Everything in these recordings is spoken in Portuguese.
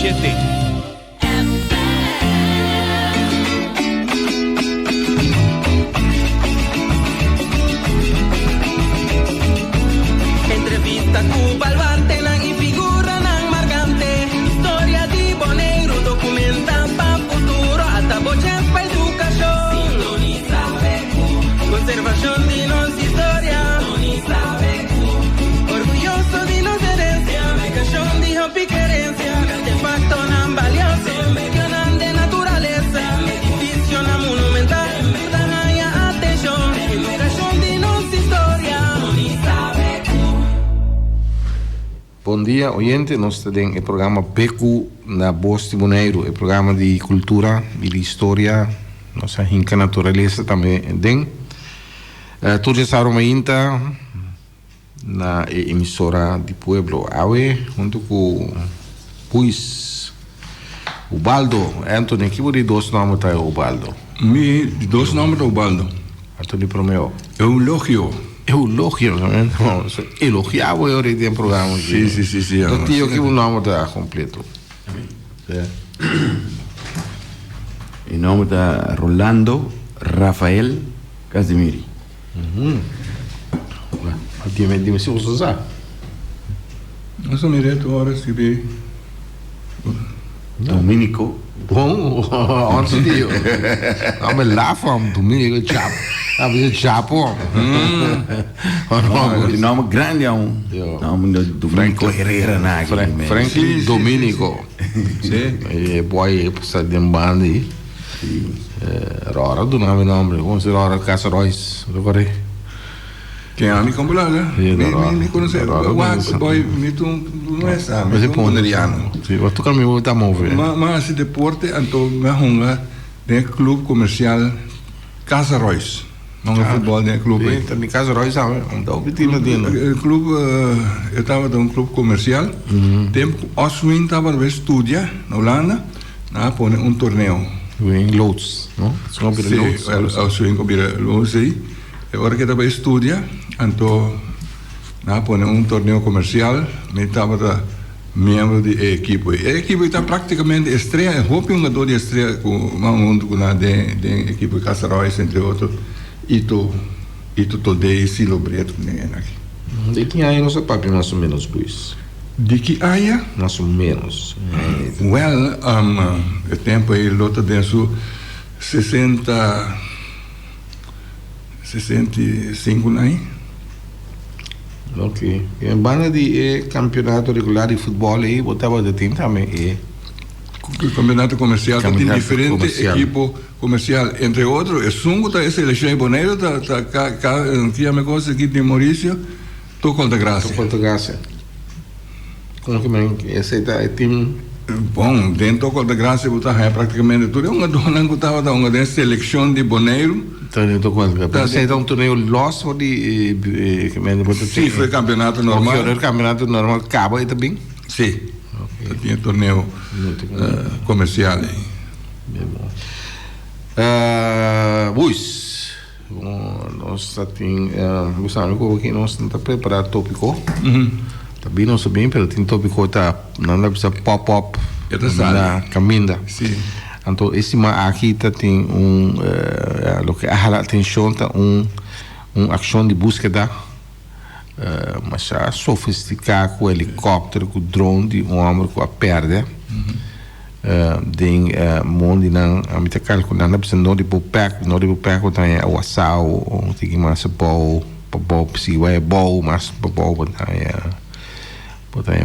97.7. Bom dia, oyente. Nós temos o programa Beku na Voz de Bonaire, o programa de cultura e de história, nossa rica natureza também tem. Todos estavam ainda na emissora de Pueblo Awe, junto com o Baldo. Antônio, que de dois nomes está o Baldo? Dois nomes do Baldo. Antônio Promeo. Eulogio. Eulogio, né? Elogiava eu em programa. Sim. Então, tio, que o nome está completo? O nome está Rolando Rafael Casimiri. Dime se você sabe. Eu sou direto agora, se vê. Dominico. Bom, onde dio? Nome lá from Dominico Chapo. Chapo. O nome grande é nome do Dominico Herrera Franklin Dominico. Sim. E poi passa de bandi. Rora do nome, como se Rora Casarois, agora. Quem é me comprou, né? Me conhece. Boy, me tu não é sabe. Mas é ponderiano. Sim, tu kan me botar mover. Mas esse deporte então me hunga de clube comercial Casa Royce. Não é futebol de clube. Também Casa Royce sabe, onde o time dentro. O clube eu estava de clube comercial. Tempo Oswin estava a estudar na Holanda, na pone torneio. Em Loods, não? Sim, Oswin cobira Loods aí. Agora que estava a estudar, então na pone torneio comercial, me estava membro da equipe. A equipe está praticamente estreia, roupa um jogador de estreia com uma de equipe Casa Royce, entre outros. E tu today Silo Breto nem aqui. De que aí nosso papo mais ou menos pois. De que aí? Mais ou menos. Well, o tempo aí lota denso 65 aí. Ok. Em banda de campeonato regular de futebol aí, botava de tempo também. O campeonato comercial tem diferentes equipos comercial, entre outros, é Sungo, tá esse Lechei Boneiro, que é uma coisa aqui de Maurício, Tocol da Graça. Como que esse é time? Bom, dentro do Tocol da Graça, é praticamente tudo. Uma dona que estava da uma seleção de Boneiro. Então, Tocol da Graça. Então, um torneio loss ou de. Sim, foi campeonato normal. O campeonato normal acaba aí também? Sim. Tinha torneio comercial aí. Bem bom. Nós temos que nós estamos preparando tópico. Também não sabemos, mas tem tópico tá não dá para pop-up na caminha. Sim. Então esse aqui tem o que a atenção tá ação de búsqueda. Mas já sofisticado com helicóptero, com drone, de homem com a perda. Tem mundo não a mim tá calculando não precisa não de popec tem a wassau ou tem que mais bom se vai bom mas bom botar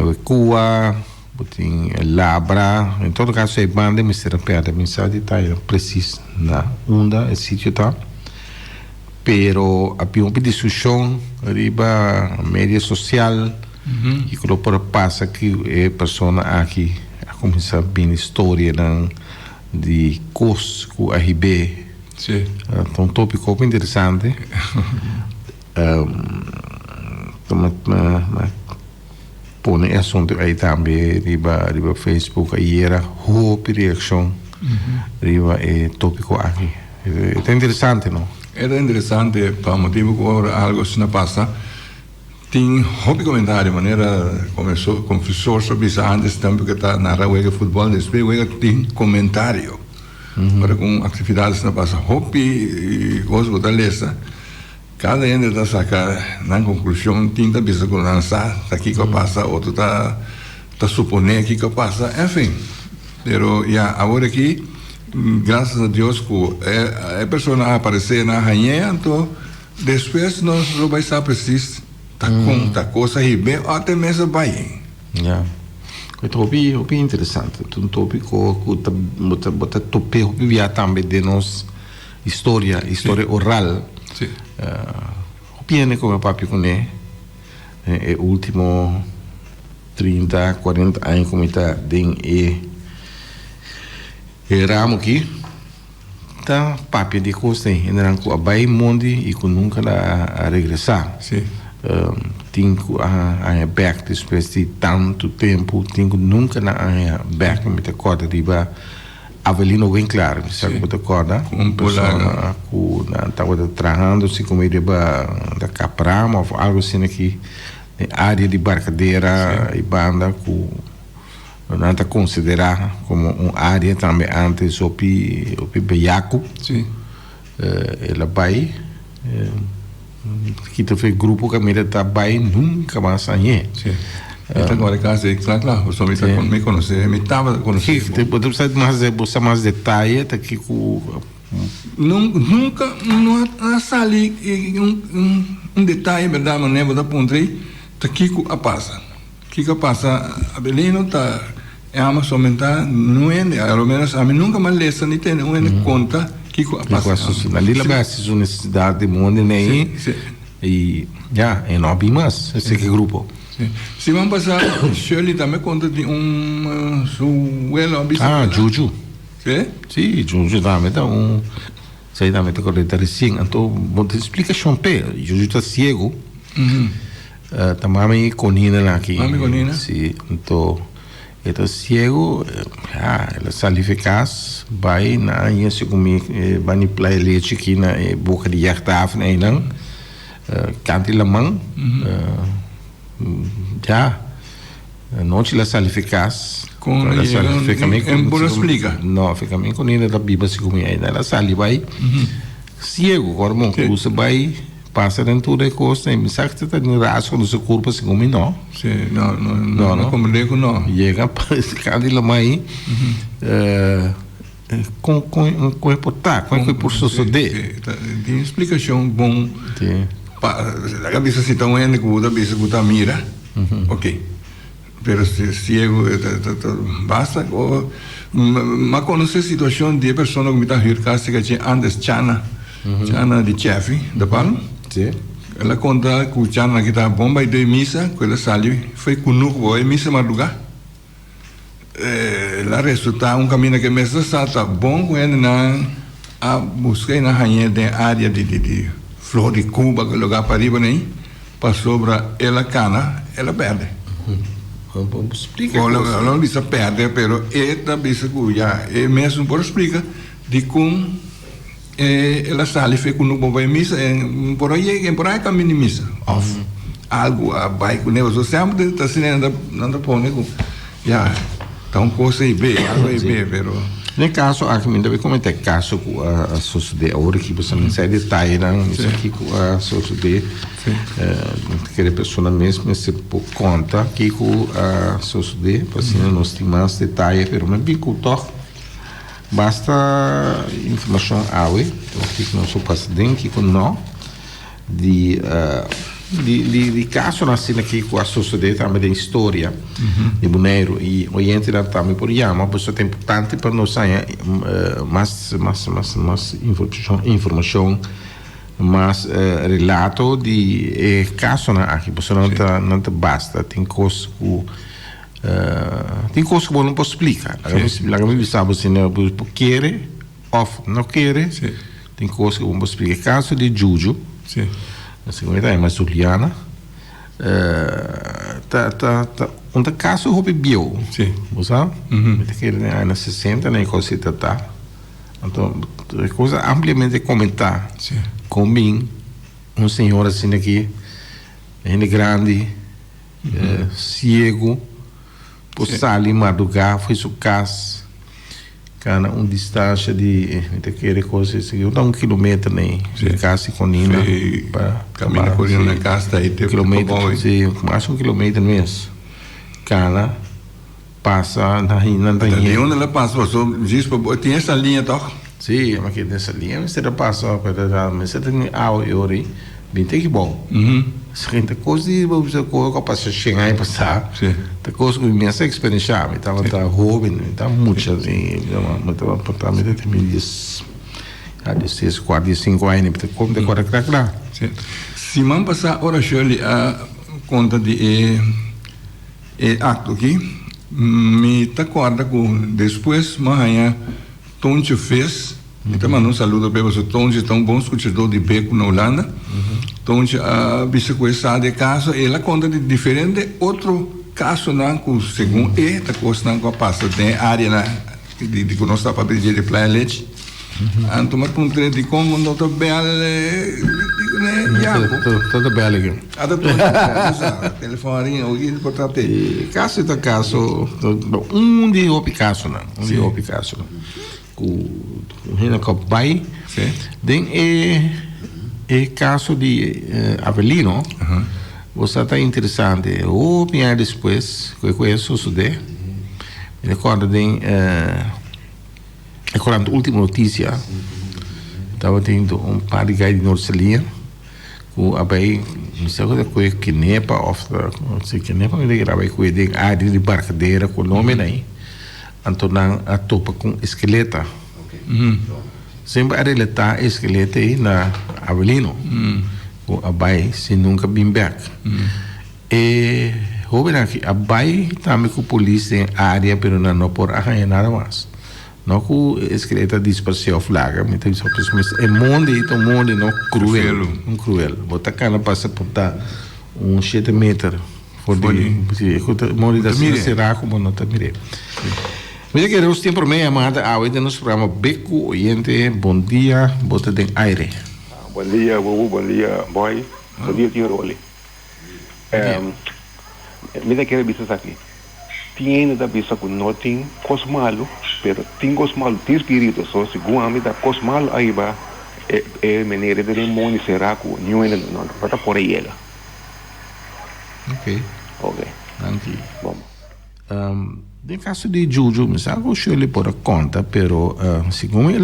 o cua botem labra em todo caso é banda mistério perda mensagem tá preciso na onda esse sítio tá pero havia uma discussão riba mídia social e quando por passa que é pessoa aqui começar bem a história de COS com a RB. Sim. Então, um tópico bem interessante. Põe esse assunto aí também, riba Facebook, aí era roupa e reação, riba é tópico aqui. É interessante, não? Era interessante, para motivo que algo se não passa, tem hobby comentário, maneira começou confessor sobre isso antes também que está na rua de futebol, depois tem comentário. Para com atividades na passa hobby e coisa da lesa. Cada um está sacar na conclusão tem da bisa com lançar, aqui que passa, outro tá suponer que passa, enfim. Pero agora aqui, graças a Deus que a pessoa aparecer na rainha, então depois nós não vai estar preciso tá coisa aí bem até mesmo vai. Het hobby interessante. Um tópico que bota tope hobby via também de nos história oral. Sim. Hobby como papi com é último 30, 40 anos como está den ramo aqui. Tá papi de coisa em ranco abai mundi e que nunca a regressar. Sim. Tenho a back depois de tanto tempo, tenho nunca na back me te corda riba Avelino bem claro, sabe como te corda? Com pessoa na estava trabalhando se como riba da Caprama ou algo assim aqui, área de barcadeira e banda que não está considerar como área também antes o Bejaco. Sim. Ela vai que foi grupo que me tá bem nunca mais saí. Sim. Então agora caso é claro, o senhor me conhece, me estava conhecendo. Sim, você precisa mais detalhe, tá aqui com nunca não sali um detalhe verdade, mas nem vou dar ponto aí, tá aqui com a passa. Que passa, Abelino tá ama somente não é, ao menos a mim nunca mais lessa nem tem conta. Que ali lá vai ser necessidade de mundo nem e é não mais esse grupo. Se vamos passar, Shirley também conta de suelo Juju. Sim, Juju também tá sei também tá correto assim, então vou te explicar Champé, Juju tá cego. Tá mami conina lá aqui. Mami conina? Sim, então então ciego, ela sale eficaz, vai na se comi, vai na play leite aqui na boca de jartaf na não, cante la mão, não te la sale eficaz, com ela fica meio com explica, não fica meio com ainda da biba se comi ainda, ela sale vai ciego, agora mão cruza vai passa dentro da costa e me sabe que está no rasgo do seu corpo assim como não. Sim, não como digo não. Chega para esse cara de lá aí, com reportar, com por suceder. Tem explicação bom. A cabeça se tão ende com a cabeça com a mira, ok. Pero se ciego basta. Mas conhece a situação de pessoa que me está hircasta que antes Chana de chefe da Palma. Sim. Ela conta que o Chana que está bomba e de missa, que ela saiu, foi com o missa madrugada. Ela resulta caminho que mesmo está bom com ele a buscar na rainha da área de flor de Cuba, que lugar para riba nem, para sobra ela cana, ela perde. Vamos explicar. Ela não bisa perde, pero ela bisa que já é mesmo por explicar de como ela sale foi com o vai missa por aí caminho missa off algo a bike o negócio sempre está assim não põe com já tá coisa aí bem algo aí bem pero no caso aqui me deve comentar caso com a sociedade agora que você não sai detalhe não isso aqui com a sociedade que a pessoa mesmo se conta que com a sociedade para assim nós temos mais detalhe pero me bico toque basta informação awe que não só passa dentro que não de caso nascendo aqui com a sociedade também de história de Bonaire e oriente também por chama por isso é importante para nós mais informação mais relato de caso aqui por isso não basta tem coisas tem coisas que não posso explicar. Lá me sabe se não quer ou não quer. Tem coisas que não posso explicar. Caso de Juju, a segunda é mais Juliana. Um caso é o bio. Você sabe? Que é na 60 nem coisa tá. Então, é coisa ampliamente comentar. Com mim, senhor assim aqui. gente grande, ciego, por sair madrugar, foi sua casa, cana distância de querer coisas assim, eu dá 1 quilômetro nem de casa e conina para caminhar correndo na casa aí teve quilômetro, mais 1 quilômetro mesmo, cana passa na linha. Dali onde ela passou, só diz para tinha essa linha tal. Sim, mas que nessa linha você passa para mas você tem ori bem que bom. Seguinte coisa de você coloca para chegar e passar. Sim. A coisa que minha experiência, me tava jovem, então muito assim, me tava portando de mim diz a 16, 45 anos, como de cora crack. Sim. Se man passar ora Shirley a conta de acto aqui, me tá acorda com depois manhã Tonte fez, então mando saludo para você Tonte, tão bom escutador de beco na Holanda. Tonte a bicicleta de caso, ela conta de diferente outro caso não com segundo tá coisa não com passa tem área na de que nós está para pedir de Playa Leite. Anto mas com três de como não tá bem Tudo bem aqui. Ada tudo telefone ou portátil. Caso da caso, de o Picasso não, de o Picasso. O rena copai, den caso de Avelino. Você está interessante. O minha depois, que eu conheço o me recordo de a última notícia. Estava tendo par de guy de Norcelia, com a bem, não sei o que nepa, não sei que nepa, ele grava com ele área de barcadeira com o nome aí, então a topa com esqueleto. Sempre a relatar esqueleto aí na Avelino, com a bem se nunca bem back. E jovem aqui, a bem também com a polícia em área, pero não por arranhar nada mais. Não com esqueleto dispersão flaga, mas é mundo não cruel, cruel. Botar cana passa por dar 7 metros, por de mundo da será como não tá mirei. Mas que nós temos meia amada a hoje nos programa Beco Oriente, bom dia, bota de aire. Bom dia, Bubu, bom dia, boy, bom dia, tio Roli. Me quero dizer aqui. Tiene da bisa com não tem coisa malo, pero tem coisa malo, tem espírito, só segundo a mim da coisa malo aí vai maneira de demônio será com nenhum não para por aí ela. Ok. Anti. Vamos. No caso de Juju, mi sa che sceglie por a conta, però siccome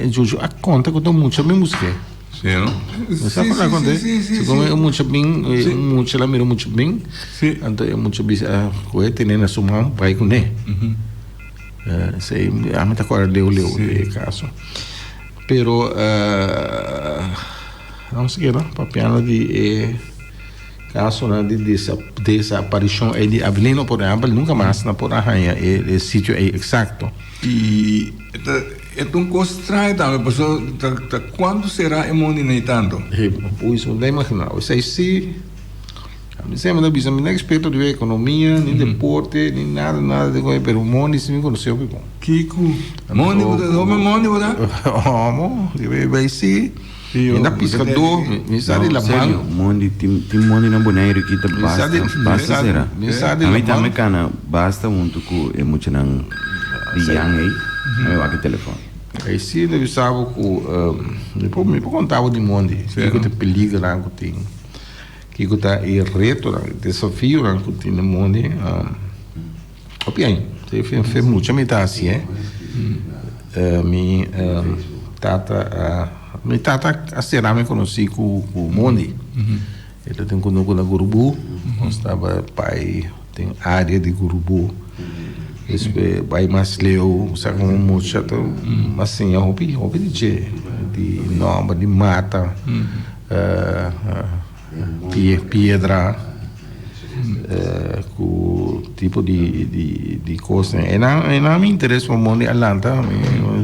Juju a conta con mucho me busqué. Sim, não? Mi sa che conta, siccome mucho bem, mucho la miro mucho bem. Sim. Então é muito bis coe tem na sua mão, vai com né. Sei, a mim tá agora leu de caso. Pero não sei lá, papiano de caso de desaparição de Avelino, por exemplo, nunca mais na por arranha o sítio é exato. E é um coisa estranho também, pessoal, quando será imunizado? Pois, não dá imaginar. Ou seja, se sempre não bisa, não é experto de economia, nem deporte, nem nada de coisa, pero o mundo se me conheceu bem. Kiko, mundo, verdade? Vai ser ainda pescador, me sabe la mão. Mundo tem mundo na boneira que tá basta será. A mim também cana basta muito com muito não liang aí, eu aqui telefone. Aí se deve saber que depois me contava de mundo, que te perigo lá que tem, que tá e reto, desafio lá que tem no mundo, bem, fez muito, me tá assim, me tata a cerâmica conheci com o Mondi. Ele tem conosco na Gurubu, nós estava pai tem área de Gurubu. Esse pai mais leu, sabe como muito chato, assim é hobby de nome de mata, pedra, com tipo de coisa. E não me interessa o mundo de Atlanta,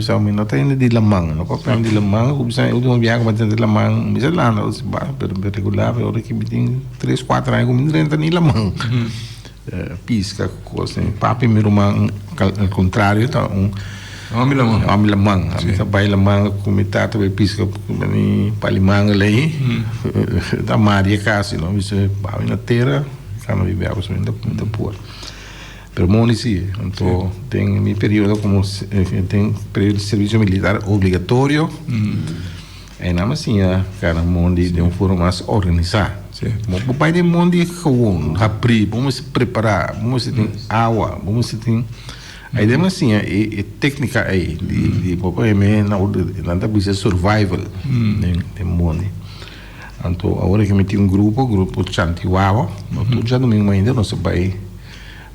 eu não tenho de lamang, não papel de lamang, eu não viajo para de lamang, mas Atlanta, eu regular, eu que tem 3, 4 anos, eu não tenho de lamang. Pisca, coisa, papi meu irmão, ao contrário, tá Homem lamang. Homem lamang. Kami trabalho lamang comitado de pisca ni palimanga lei. Da Maria Casi, não isso vai na terra, quando vive água sobre da pua. Pero moni sim, então tem mi período como tem período de serviço militar obrigatório. En nada assim, cara, moni de forma mais organizada. O pai de moni gewoon, abrir, vamos se preparar, vamos ter água, vamos ter aí dem assim, é técnica aí de papai me na da bisa survival de moni. Então agora que me tem grupo Chantiwawa, tu já domingo ainda não se vai,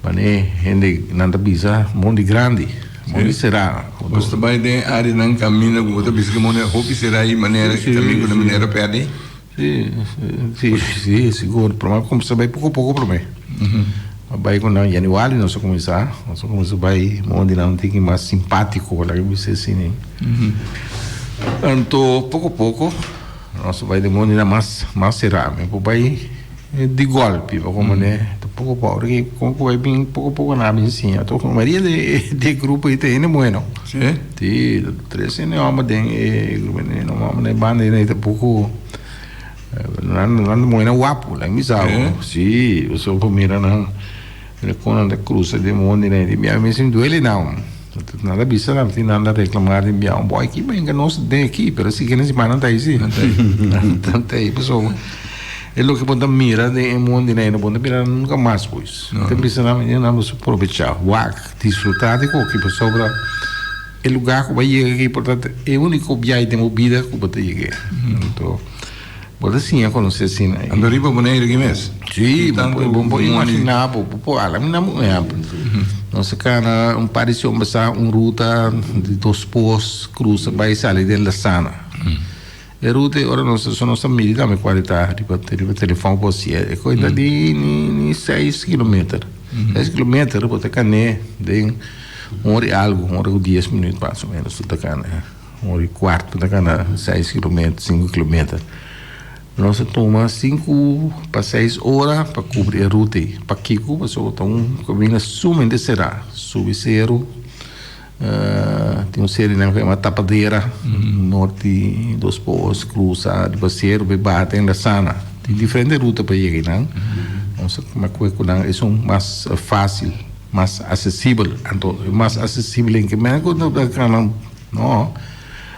mas gente na da bisa moni grande, moni será. Você vai de área não caminha com outra bisa que moni hopi será aí maneira que também com a maneira perde. Sim, seguro. Mas como você vai pouco a pouco para mim. Vai quando em janeiro nós começar vai onde não tem que mais simpático para que você assim. Então pouco a pouco nós vai de onde mais será, mas vai de golpe, como né, pouco a pouco, porque como vai bem pouco a pouco na vizinha. Então a maioria de grupo aí tem bueno. Sim. Tem 13 anos de grupo não vamos banda aí pouco não muito guapo, lá me sabe. Sim, eu sou primeiro não. Quando a cruza de mundo né, de minha mãe sempre duele não. Nada bisa não tem nada reclamar de minha boy aqui bem que nós tem aqui, pero se que nem semana tá aí sim. Tanto aí pessoal. É o que pode mirar de mundo né, não pode mirar nunca mais pois. Tem bisa não vamos aproveitar, disfrutar de qualquer pessoa para o lugar que vai chegar aqui, portanto é o único viagem de vida que pode chegar. Então pode sim, conhecer assim. Ando riba boneiro que mês? Sim, bom imaginar, pô, ela me não é. Nós cara parecia uma ruta de 2 pós cruza vai sair da sana. A ruta ora nós somos milita me qualidade riba telefone você é coisa de 6 km. 6 km pode cané de 10 minutos mais ou menos da cana. 1h15 da cana 6 km, 5 km. Nós tomamos 5 para 6 horas para cobrir a ruta. Para que Cuba só caminho sumamente será. Sube zero. Tem um série que é uma tapadeira. Norte, 2 pós, cruza, de baseiro, bebate, ainda sana. Tem diferentes rutas para chegar, não? Então, é mais fácil, mais acessível. Então, mais acessível em que não,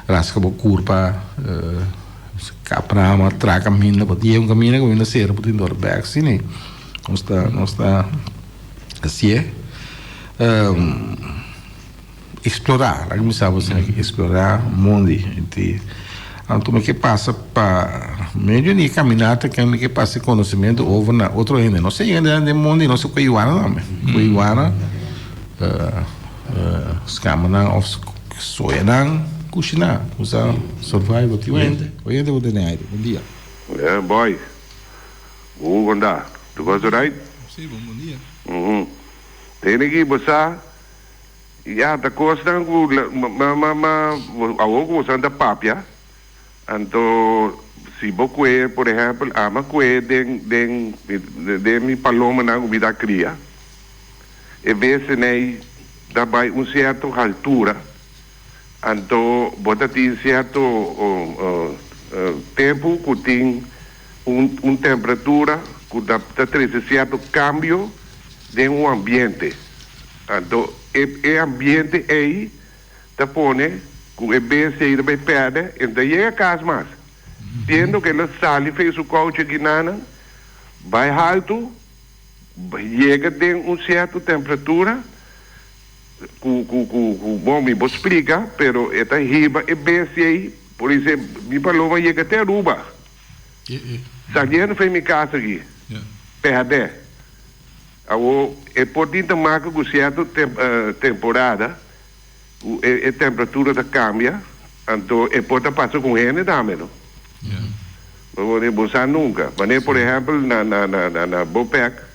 rasca a curva. Capra uma traca mina podia caminho com ser podia dar back sim não está assim explorar lá me sabe assim explorar o mundo então me que passa para meio de caminhada que me que passa conhecimento over na outro ainda não sei ainda de mundo não sei Coiuana não Coiuana escamana of soenan Kushina, usa survival tiwende. Oye de Bodenai, bom dia. Yeah, boy. Bom dia. Tu gosta right? Sim, bom dia. Tem aqui você ya ta costa ku awo santa papia. Então se boque, por exemplo, ama que de mi paloma na vida cria. E vezes nei dabai certa altura. Então, bota tem certo tempo que tem temperatura que dá certo cambio de ambiente. Então, o ambiente aí tá põe que o bem se vai perder, então chega a casa mais. Tendo que ela sale fez o coach aqui nana, vai alto, chega de certa temperatura. Bom, me vou explicar, pero esta riba é bem assim, por exemplo, me falou que chega até Aruba. Saliendo foi minha casa aqui, perde. É por dentro marca com certa temporada, a temperatura cambia, então é por passar com ele também, não? Não vou usar nunca. Mas, por exemplo, na Bopec,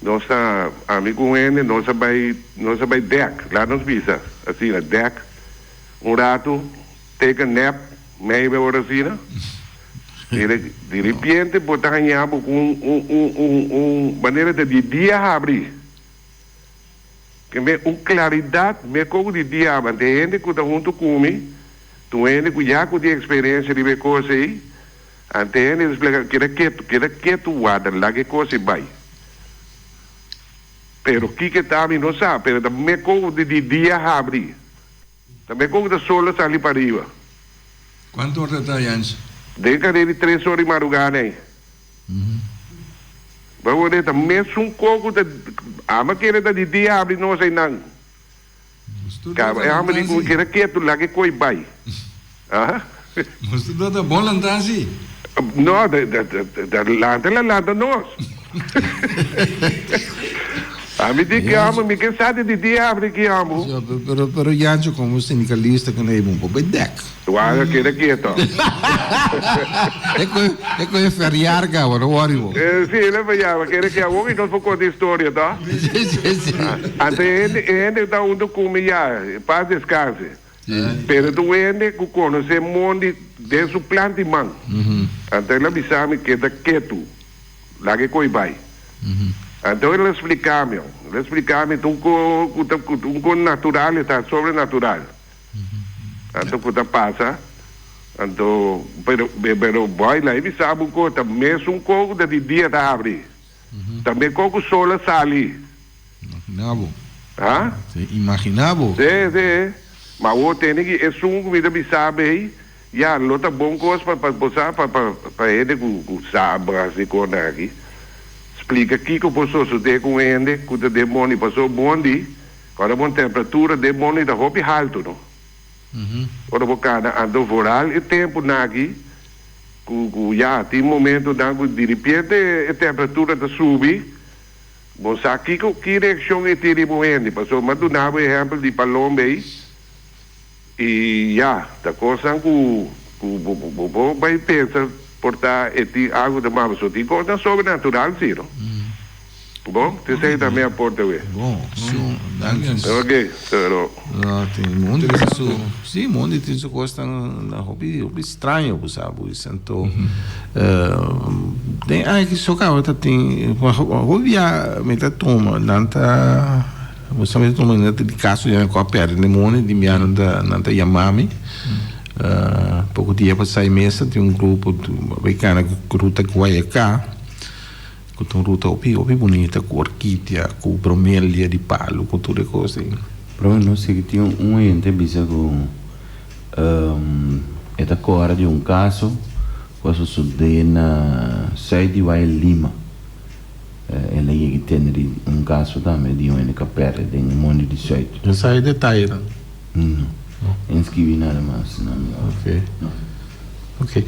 nós está amigo com ele, nós vai deck, lá nos visa, assim, deck, rato, take a nap, meia hora assim, de repente, botar ganhar com maneira de dia abrir. que me claridade me como de dia, mas de gente que tá junto comigo, tu gente que já com experiência de coisa aí, ante gente explica que tu guarda lá que coisa vai. Pero que também não sabe, pero também como de dia abre, também como da sola sali para arriba. Quanto horas está, Jans? Deca de 3 horas de madrugada aí. Vamos ver, também um pouco de ama que era de dia abre não sei não. Cara, é ama de que tu lá que coi vai. Ah? Mas tu dá bom lançar Não, da lata nós. A me diz que amo, me que sabe de dia abre que amo. Pero Jancho, como sindicalista, que não é bom para o deck. Tu acha que era quieto? É que é feriar, cara, não worry. Sim, ele vai já, que era que amo e não foi contar história, tá? Até ele está onde come já, para descanse. Pero tu ende que conhece o mundo de su planta e man. Até ele avisar-me que é quieto, lá que coi vai. Então ele explica-me, com natural está sobrenatural. Então quando passa, então pero vai lá e sabe um coisa, mesmo um pouco de dia da abre, também pouco sol sali. Imaginavo. Ah? Imaginavo. Sim. Mas o tem que é comida me sabe aí, já não tá bom coisa para ele que sabe assim quando aqui. Explica aqui que eu posso fazer com ele, que o demônio passou bom dia, quando a boa temperatura, o demônio da roupa alto, não? Quando o cara andou voral, e tempo aqui, já tem momento de repente a temperatura está subir, bom, sabe que reação é ter com ele, passou, mas do nada, exemplo de palomba aí, e já, da coisa que o vai pensar, portar algo de mal, só tem coisa sobrenatural, sim, não? Bom, te sei também a porta, ué. Bom, sim, ok, pero... tem mundo isso, sim, mundo tem isso coisa na hobby estranho, sabe, isso, então, tem, que só que outra tem, hobby a meta toma, nanta, você me toma nanta de caso já com a perna de mundo de minha nanta Yamami. Pouco dia para sair mesa tem grupo americano que ruta Guaiacá, que tem ruta opi bonita com orquídea, com bromélia de palo, com tudo coisa. Provavelmente não sei que tinha entrevista com esta cora de caso que sucedeu na sede de Lima. Ela ia ter caso também de capera de monte de site. Já sai detalhe, não? Não escrevi nada mais. Ok.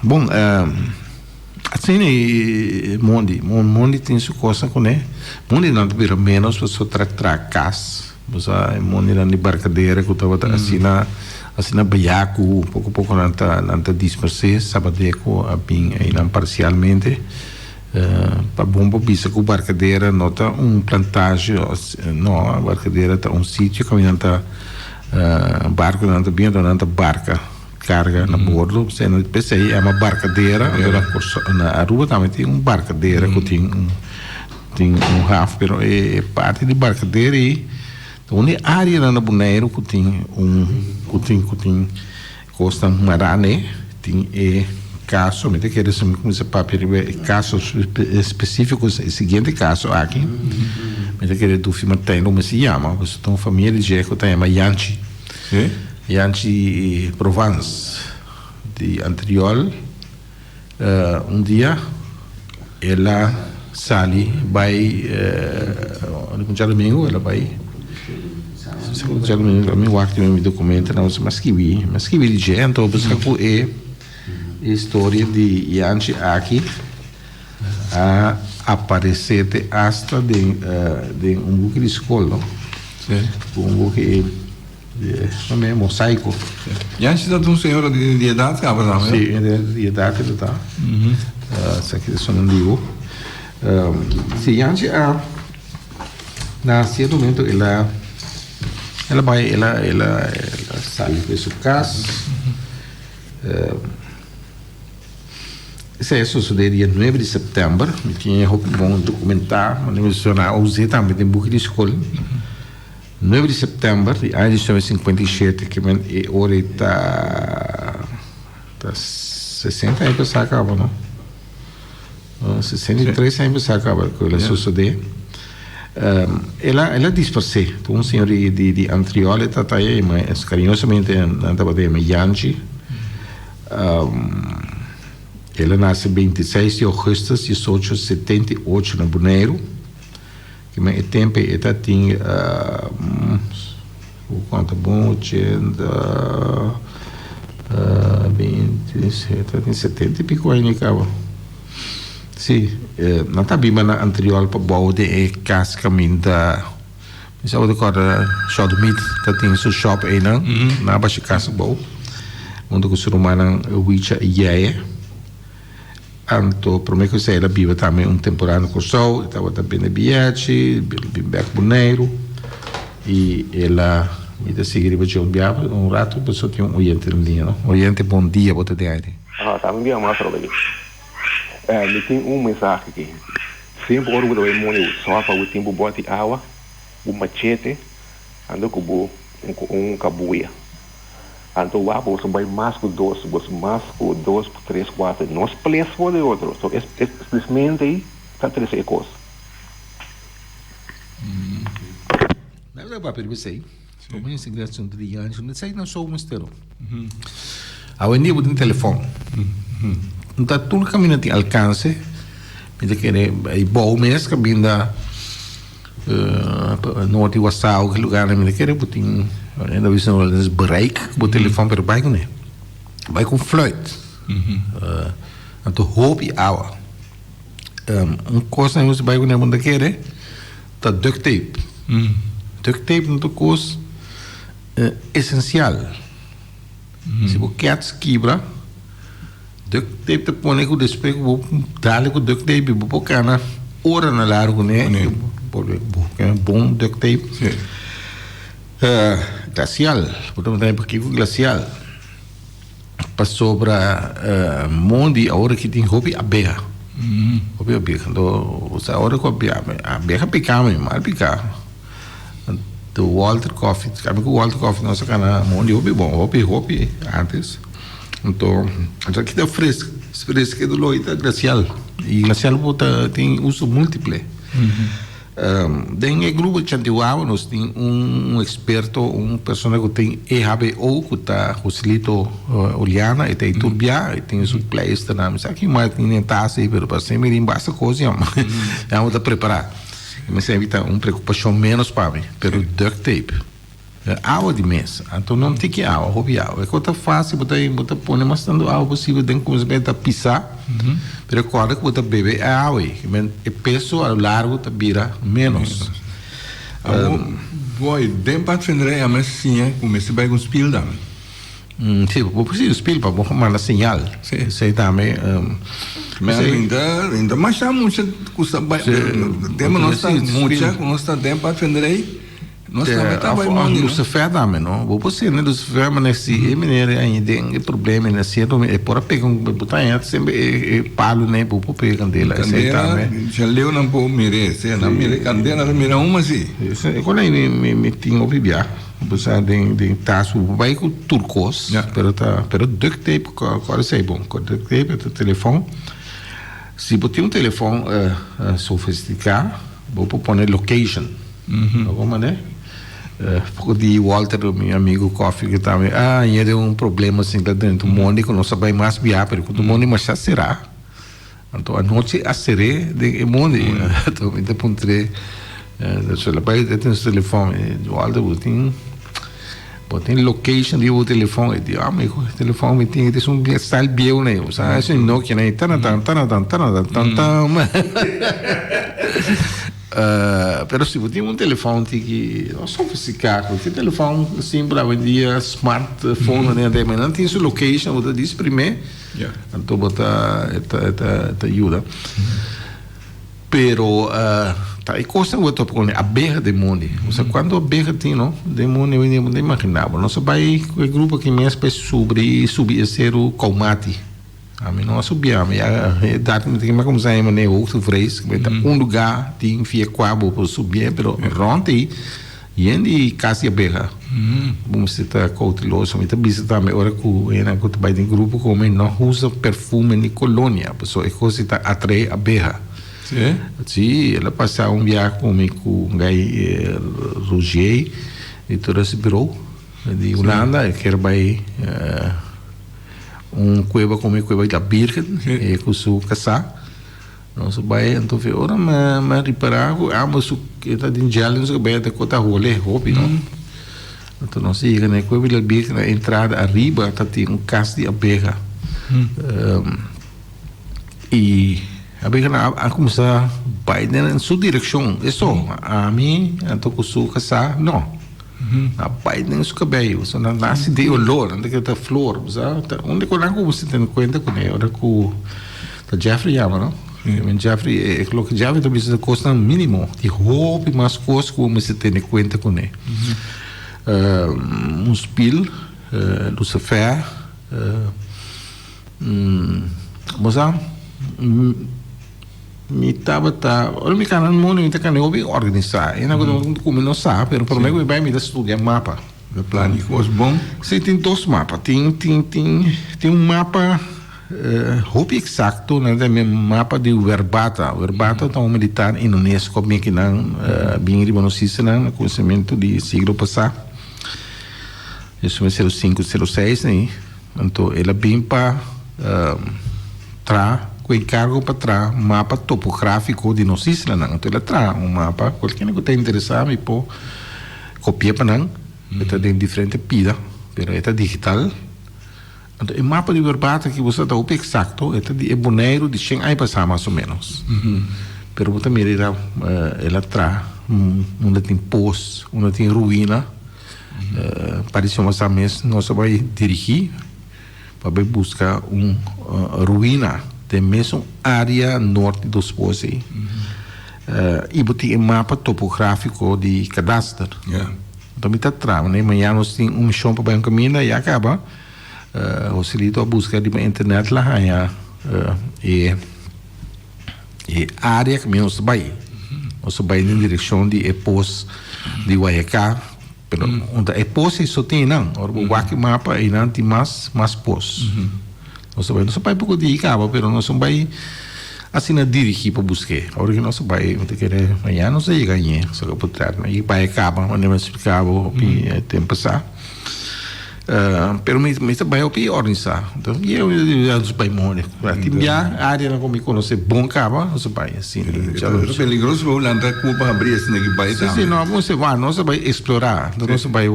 Bom, assim, mundo tem sua coisa com ele. Mundo não vira menos para só tratar casa. Você mundo não de barcadeira que estava assim na baiaco, pouco não tá dispersar, sabadeco a bem aí não parcialmente. Para bom bisa com barcadeira nota plantagem não a barcadeira tá sítio que não tá barco não tá bem não tá barca carga na bordo você não pensei é uma barcadeira na Aruba também tem barcadeira que tem raf pero é parte de barcadeira e onde área na Bonaire que tem costa marane tem caso, me quer dizer como papel casos específicos, o seguinte caso aqui, me quer dizer do filme tem como se chama, você tem uma família de jeito tem uma Yanchi Provence de anterior, dia ela sali vai no domingo ela vai me guarda meu documento não mas que vi de jeito então buscar com história de Yanchi aqui a aparecer hasta de buque de escola, buque de mosaico. Yanchi está um senhor de idade, cabrão? Sim, de idade ele está. Essa aqui só não digo. Se Yanchi na certo momento ela sai de sua casa. Isso sucedeu dia 9 de setembro. Eu tinha bom documentar, mas eu usei também em book de escola. 9 de setembro de 1957, que hoje está 60 anos acaba, não? 63 anos acaba que ela sucedeu. Ela disse para si, um senhor de Antriola, está aí, mas carinhosamente andava de Yanji. Ela nasce 26 de agosto de 1878 no Bonaire. Que o tempo ela tinha quanto bom 80 27 tem 70 e pico anos acaba. Sim, não está bem na anterior para boa de casa caminho da mas eu decora só do mid tá tem seu shop aí não na baixa casa boa onde o ser humano wicha e anto prometo que ela vive também temporada com sol estava também na Biachi bem Bonaire e ela da seguir para rato pessoa tinha oriente no dia não oriente bom dia bote de aí também bem mais sobre me tem mensagem aqui sempre quando eu vou só para o tempo bote água machete ando com cabuia então o você vai mais com dois por 3, 4 nós place for de outro so simplesmente aí está 3 ecos não dá para perceber como é esse graças de dia não sei não sou um mistério ao nível do telefone então tudo caminho tem alcance me que é bom mesmo caminho da no te WhatsApp que lugar me que é botin ainda visão eles break o telefone per bike né vai com flight então hobby hour coisa não se vai com nem que é tá duct tape não to coisa essencial se o cat quebra duct tape te põe com despejo vou dar com duct tape vou cana hora na largo né porque bom duct tape glacial portanto tem porque glacial passou para mundo a hora que tem hobby aberta hobby aberta então a hora que aberta picar mal picar do Walter Coffee sabe que o Walter Coffee nossa cana mundo hobby bom hobby antes então aqui tá fresco que do loita glacial e glacial tem uso múltiplo tem grupo de Chantiuau nós tem experto pessoa que tem EHBO que está facilito olhando e tem turbia e tem os players mas aqui mais tem taça aí pero para sempre tem bastante coisa vamos estar preparar mas evita preocupação menos para mim pero duct tape água de mesa então não tem que água hobby água é coisa fácil botar põe mas tanto água possível tem como se beta pisar pero quando que botar beber água e peso ao largo tá vira menos boy den pat vendrei a messinha como se vai com spil também sim vou precisar spil para bom mandar sinal sei também mas ainda mais há muita custa temos nossa tempo para vendrei nós também trabalhamos no café também não vou você né dos fermas se maneira ainda tem problema nesse é por pegar botar antes sempre palo né por pegar dela já leu não por merece não mire candela não mira uma assim quando aí me tinha obviar você tem taço vai com turcos pero duct tape qual sei bom com duct tape o telefone se botar telefone sofisticado vou pôr location alguma né pouco de Walter meu amigo Coffee que também ele tem problema assim lá dentro do mundo que não sabe mais viajar pero quando o mundo mais será então a noite a seré de mundo então ainda pontrei só lá vai ter um telefone Walter tem location de o telefone de amigo telefone tem um style bio né sabe assim Nokia né tan pero se você tem telefone que é sofisticado, tem telefone simples hoje em dia, smartphone, né, mas não tem sua location, você diz primeiro, então bota ajuda. Pero tá e coisa o outro porque a berra de mundo, você quando a berra tem não, de mundo eu não imaginava, não vai o grupo que me espécie subir ser o Comati, A mim não subia, mas dá mas como sai mané hoogtevrees, met lugar tem via quabo para subir, pero ronde e ele casa berra. Vamos estar cauteloso, mas também está me ora com ena com vai de grupo como não usa perfume ni colônia, pessoa é coisa está atrai a berra. Sim, ela passa viagem com um gai Roger e todo esse bureau de Holanda, que vai cueva como cueva da Birken, e com o casar. Nós vai então ver ora mas reparar ambos que está de challenge que vai até cota rolê hobby não. Então nós chega na cueva da Birken na entrada arriba tá tem casa de abelha. E a abelha a começar vai na sua direção. Isso a mim então com o casar não. A pai nem o cabelo, só não nasce de olor, onde que está flor, onde que lá você tem conta com ele, ora com o Jeffrey chama, não? Jeffrey, é claro que Jeffrey também se custa mínimo, de roupa e mais coisas que você tem conta com ele. Spil, Lucifer, mas me estava olha me canal mundo me tá canal bem organizar e não como não sabe pero por mim vai me dar estudar mapa de plano was bom você tem dois mapas tem mapa roupa exato né tem mapa de Verbata tá um militar indonesio bem que não bem ribonosista não conhecimento de século passado isso é 0506 né então ela bem para com encargo para trás mapa topográfico de nossa isla não então ela traz mapa qualquer que está interessado e pô copia para não está em diferente pida pero está digital então o mapa de Verbata que você está o exato está de Bonaire de Xangai passar mais ou menos pero você mira ela traz onde tem poço onde tem ruína parece mais ou menos nós vai dirigir para buscar ruína de mesmo área norte dos poços e tem um mapa topográfico de cadastro então me está atrás né amanhã nós temos missão para um caminho e acaba você lido a buscar de internet lá e área que nós vai em direção de poços de Guaiacá pero onde poços só tem não o mapa e não tem mais poços nós vai pouco de cabo, pero nós vai assim a dirigir para buscar. Agora que nós vai, você quer amanhã não sei ganhar, só que por trás, e vai acaba, onde mais explicava e tempo passar. Pero me vai o pior organizar. Então eu nos vai morrer. Tem a área não como conhecer bom cabo, nós vai assim. É perigoso o Holanda como para abrir esse negócio vai. Sim, não, nós vai explorar, nós vai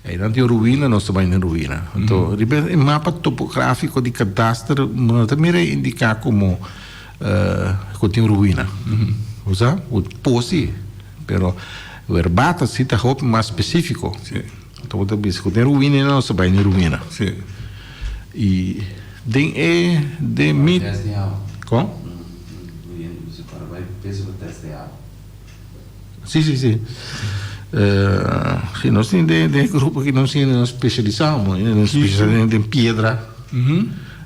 aí não tem ruína, nós vai na ruína. Então, o mapa topográfico de cadastro também indica como que tem ruína. O poço, pero o Verbata se está roupa mais específico. Então, se tem ruína, nós vai na ruína. E de mim. Como? Você vai peso para teste de água. Sim. Sim, nós temos de grupo que nós especializamos em pedra,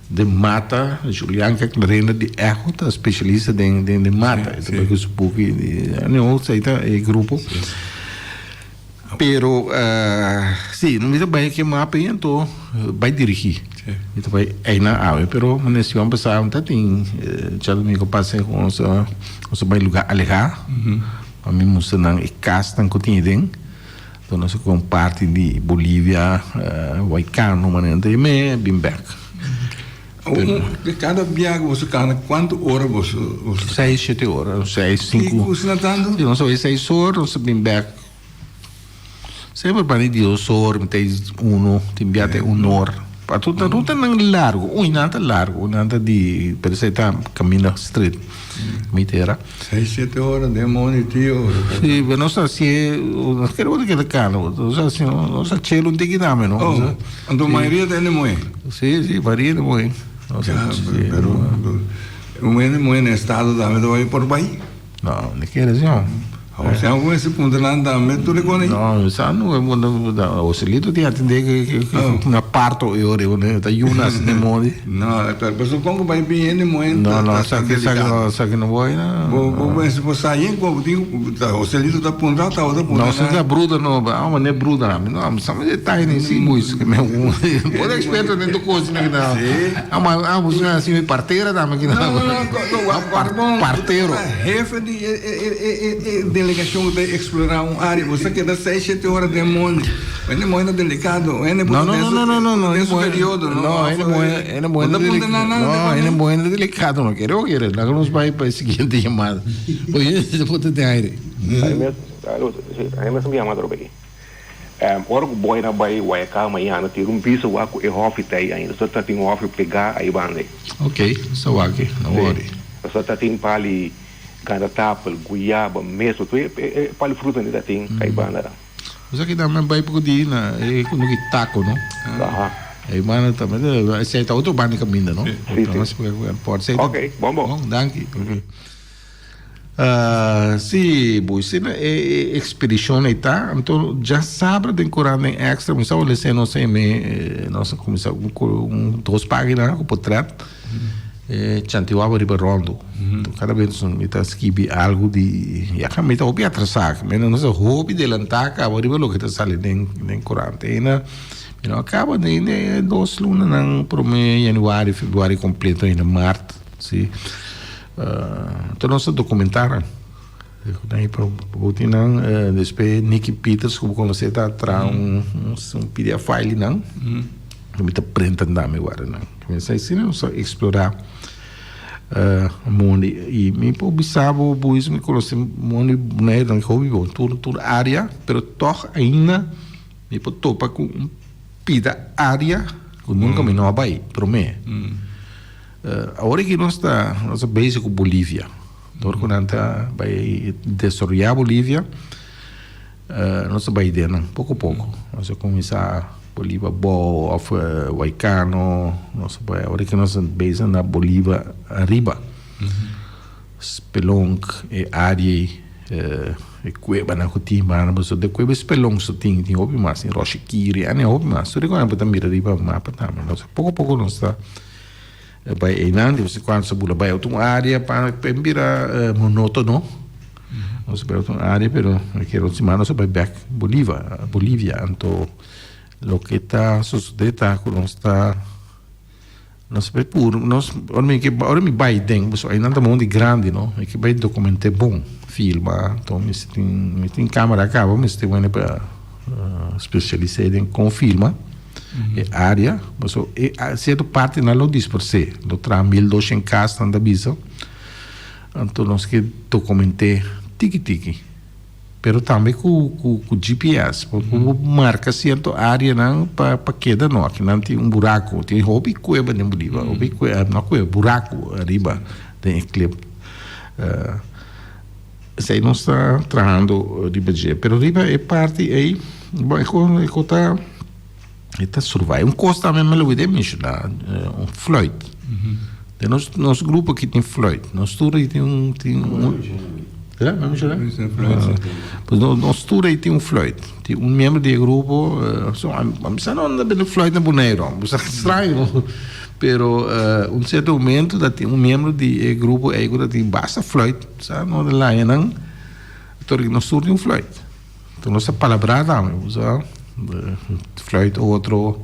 de mata, Julianca Clarena de Erro, está especialista de mata, também que o pouco não sei tá é grupo, pero sim, não me dá bem que mapa então vai dirigir, então vai aí na área, pero nesse ano passado tá tem já domingo passei com nós vai lugar alejar. A mim mostrando e castan que tinha dentro, então nós com parte de Bolívia, Huaycán, no maneira de me Bimberg. De cada viagem você cana quanto hora você 6, 7 horas, 6, 5. E você nadando? Não só 6 horas, nós Bimberg. Sempre para ir 2 horas, tem viagem 1 hora. A ruta não é largo, não largo, não de parece que caminho street, inteira. 6, 7 horas de monitio. Sim, mas nós assim, quero que ele cana, nós assim, nós achelo não tem que dar, não. Então a maioria tem muito. Sim, varia muito. Pero muito estado da me vai por vai. Não, não quero assim. Se algum esse ponto lá anda, mas tu reconhece? Não, isso não é muito. O celito tem atender que na parto eu né? Tá Yunas nem mode. Não, mas o Congo vai bem ele muito. Não, sabe não vai na. Se você sair, o celito tá ponto tá outra ponto. Não, se tá bruda não, mas não é bruda não. Não, sabe detalhe nem sim muito que meu. Pode experto dentro do cozinha que dá. Você assim parteira da máquina. Não, parteiro. Jefe de delegação de explorar área, você queda 6, 7 horas de monte. Ele é muito delicado. Não. Ele é muito delicado, não quero. Lá nos vai para a seguinte chamada. Oi, depois de aire. Aí mesmo me chamado bem. Ora o boi na baia vai cá amanhã na ter piso lá com o off tá aí ainda. Só tá tem off pegar aí bande. Ok, só aqui, não worry. Só tá tem pali cada tapel, goiaba, mesmo, tu é pali fruta ainda tem aí bande. Mas aqui também vai por dia na é com que taco, não? Aí bande também, esse tá outro bande caminho, não? Pode ser. Ok, bom. Danke. Ok. Sim, você é expedição aí tá, então já sabe de coragem extra, mas só ele não sei me nossa começar duas páginas com portrait. Chantiuava riberondo. Cada vez me tá escrevi algo de já que me tá hobby atrasar, mas não é hobby de lantar acaba ribelo que tá sale nem quarentena. Não acaba de 2 lunas não promete janeiro, fevereiro completo ainda março, sim. Então nós documentário daí para o tinang depois Nicky Peters como você tá atrás PDF file não me tá printando da me agora não comecei assim não só explorar mundo e me observa o buis me conhece mundo né não hobby bom tudo área pero toch ainda me topa com pida área que nunca me não vai promete agora que nós base com Bolívia, nós quando vai desarrollar a Bolívia, nós vai dentro pouco a pouco, nós começar Bolívia boa, of Huaycano, nós vai agora que nós base na Bolívia arriba, Spelonk e área e Cueva na Cotimba, mas o de Cueva Spelonk só tem hobby mais, em Rochiquiri, ane hobby mais, só reconhece para também arriba mapa também, nós pouco a pouco nós vai ainda você quando se bula vai outra área para virar monótono nós vai outra área pero quero semana nós vai back Bolívia então o que está sucedendo com nós vai puro nós ora me vai dentro mas ainda tá muito grande não é que vai documentar bom filma então me tem câmera acaba mas tem uma para especializada em com filma área, mas a certa parte não lo diz por si, lo tra 1200 casas na bisa, então nós que documentei tiki, pero também com GPS, porque marca certa área não para queda não, que não tem buraco, tem hobby cueva nem Bolívia, hobby cueva não cueva buraco arriba tem clip, sei não está trabalhando riba de, pero riba é parte aí, bom, tá Está survive. Costa também me lo mencionar Floyd. De nosso grupo aqui tem Floyd. Nós tour aí tem vamos chorar? Pois nosso tour aí tem Floyd. Tem membro do grupo. Vamos não anda bem Floyd na boneiro. Vamos estranho. Pero certo momento da tem membro do grupo aí que tem basta Floyd, sabe? Não lá não. Então nós tour tem Floyd. Então nossa palavra vamos Floyd outro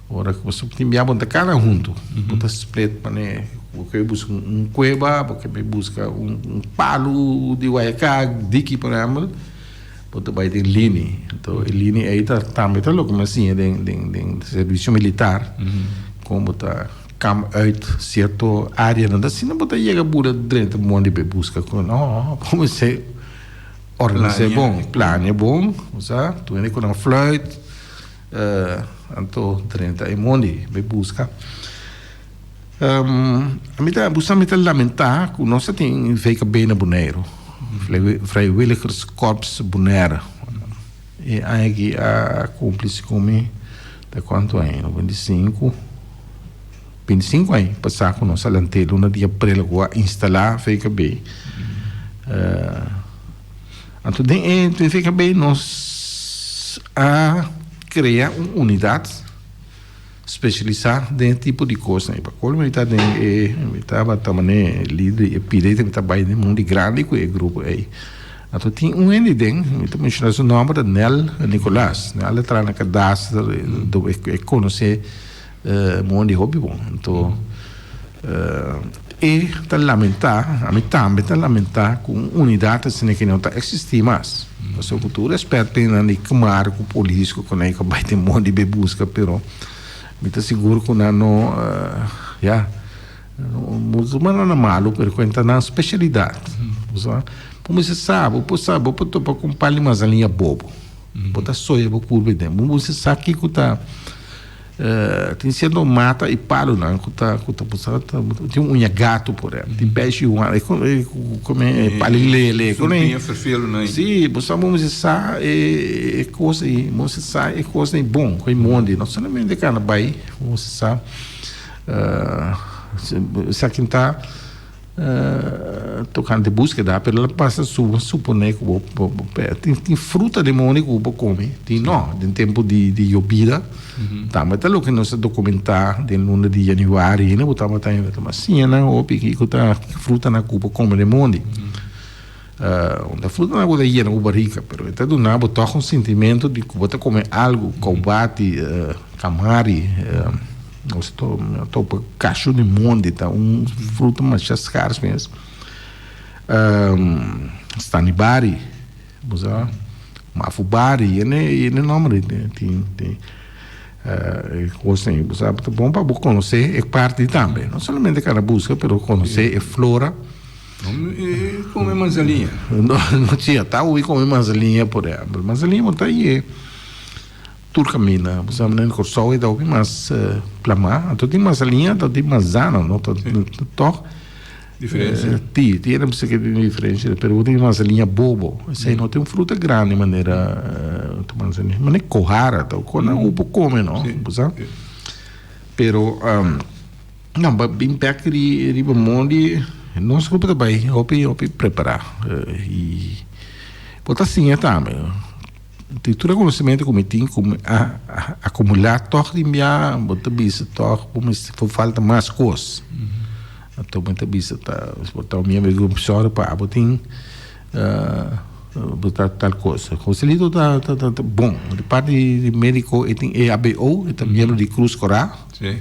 ora que você tem me abonda cada junto bota split para né porque busca cueva porque me busca palo de Huayca daqui por exemplo bota vai ter linha então linha aí tá também tá louco mas assim de serviço militar como tá cam uit certo área não assim não bota chega bura dentro onde busca não como se organizar bom, plano é bom, sabe? Tu vem com uma flight, então 30 e monte, vai buscar. A mim tá buscando lamentar que nós tem feito bem na Bonaire, vrijwilligers corps Bonaire. E aí a cúmplice comigo, da quanto é? 25 aí, passar com nossa lanterna no dia para ela instalar, fica bem. Então, fica bem nós a criar uma unidade especializada em tipo de coisa. Para quando eu estava também líder e pedido de trabalho muito grande com o grupo aí. Então, tem um ending, eu mencionei o nome da Nel Nicolás. Ela está na cadastro do conhecer muito de hobby bom. Então, e está lamentar, a mim também está lamentar com unidades que não está existir mais. Nossa cultura experta em camar com político, com aí que vai ter um monte de busca, pero me está seguro que não, muçulmano não é malo, pero conta na especialidade. Como você sabe, para comprar umas linhas bobo, botar soia para curva dentro. Você sabe que está tem sendo mata e palo não, tem unha gato por aí, tem peixe como palilele, como é vervelen não. Sim, você sabe é coisa aí, você sabe é coisa bom, com monte, não somente de Canadá, você sabe, se quem está tocando de búsqueda, pero ela passa suponer que tem fruta de monte que o come, tem não, tem tempo de llovida, tá, mas tá louco que nós documentar de luna de januário, né, botava tá assim, né, ou pique que tá fruta na cuba come de monte, a fruta na cuba de na barriga, pero tá do nada botar um sentimento de que bota comer algo, combate, camari, estou cacho de monte, tá fruto mais caros mesmo. Stanibari, mafubari, e nome tem coisa aí, sabe? Tá bom para conhecer é parte também, não somente cada busca, mas conhecer é flora. Comer manzalinha. Não tinha, tá o comer manzalinha por exemplo, manzalinha não tá aí. Turcamina, você não é corso e dá o que mais plamar, então tem mais linha, então tem mais ano, não tô diferença. Tem não sei que tem diferença, pero tem mais linha bobo, isso aí não tem fruta grande maneira, mas não é corrara, então quando o come não, sabe? Pero não, bem perto de monte, não se preocupa bem, hopi preparar e botar assim também. Tem todo conhecimento que tem como acumular torre de minha botar bisa torre como se for falta mais coisas então muita bisa tá botar minha vez para botar botar tal coisa o conselho tá bom de parte de médico e tem EABO e também de Cruz Coral sim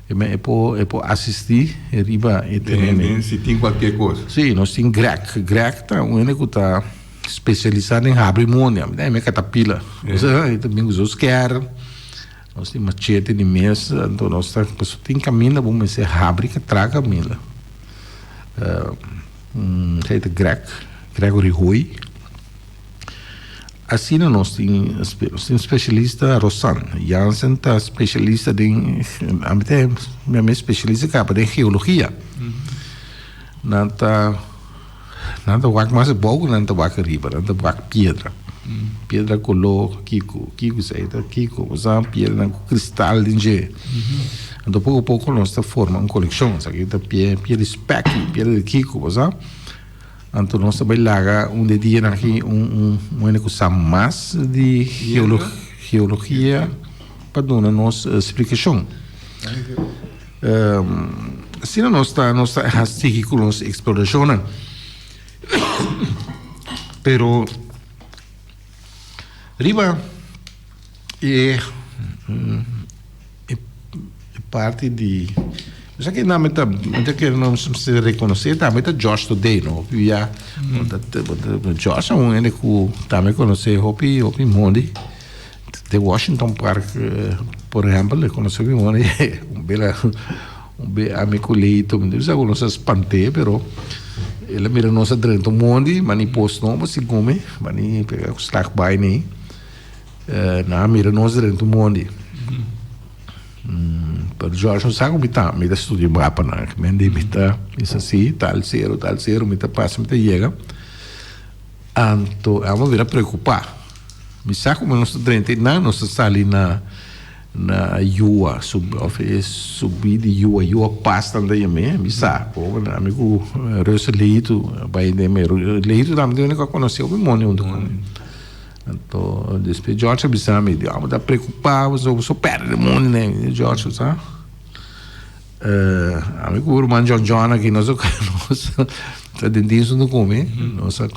é por assistir e riba e tem se tem qualquer coisa sim nós tem Greg tá um único tá especializado em abrimônia, né? Minha catapila. Você também usou quer. Nós temos machete de mesa, então nós tem caminho, vamos ser abre que traga mila. Heet Gregory Rui. Assim nós temos especialista Rosan Jansen, tá especialista em até minha especialista capa de geologia. Nada wak mais bom, nada wak riba, nada wak pedra. Pedra color, Kiko sei, Kiko, usar pedra com cristal de engenho. Então pouco a pouco nós formamos uma coleção, sabe? Então pedra spec, pedra de Kiko, usar. Então nós também larga de dia aqui único mais de geologia para dar nossa explicação. Assim nós está assim com nossa exploração. Pero riba é parte de já que não meta que não se reconhecer também tá Josh today não via Josh é um que também conhece hopi monte de Washington Park por exemplo ele conhece um belo amigo leito me diz alguns espantei pero ele mira nossa dentro do monte, mani posto não, você come, mani pega o stack by nem, na mira nossa dentro do monte. Para Jorge sabe como está, me dá estudo mapa na, me dá isso assim, tal zero, me dá passa, me dá chega. Então, vamos vir a preocupar. Me sabe como nós dentro, não, nós está ali na na Jua, of is subir de Jua pasta daí mesmo, me sabe, pô, amigo, Russo Leito, vai de mero, Leito também eu nunca conheci o monte onde então, depois George me disse, tá preocupado, sou perto do mundo, né, George, sabe? Amigo, o irmão John aqui, nós tá dentista não come, nossa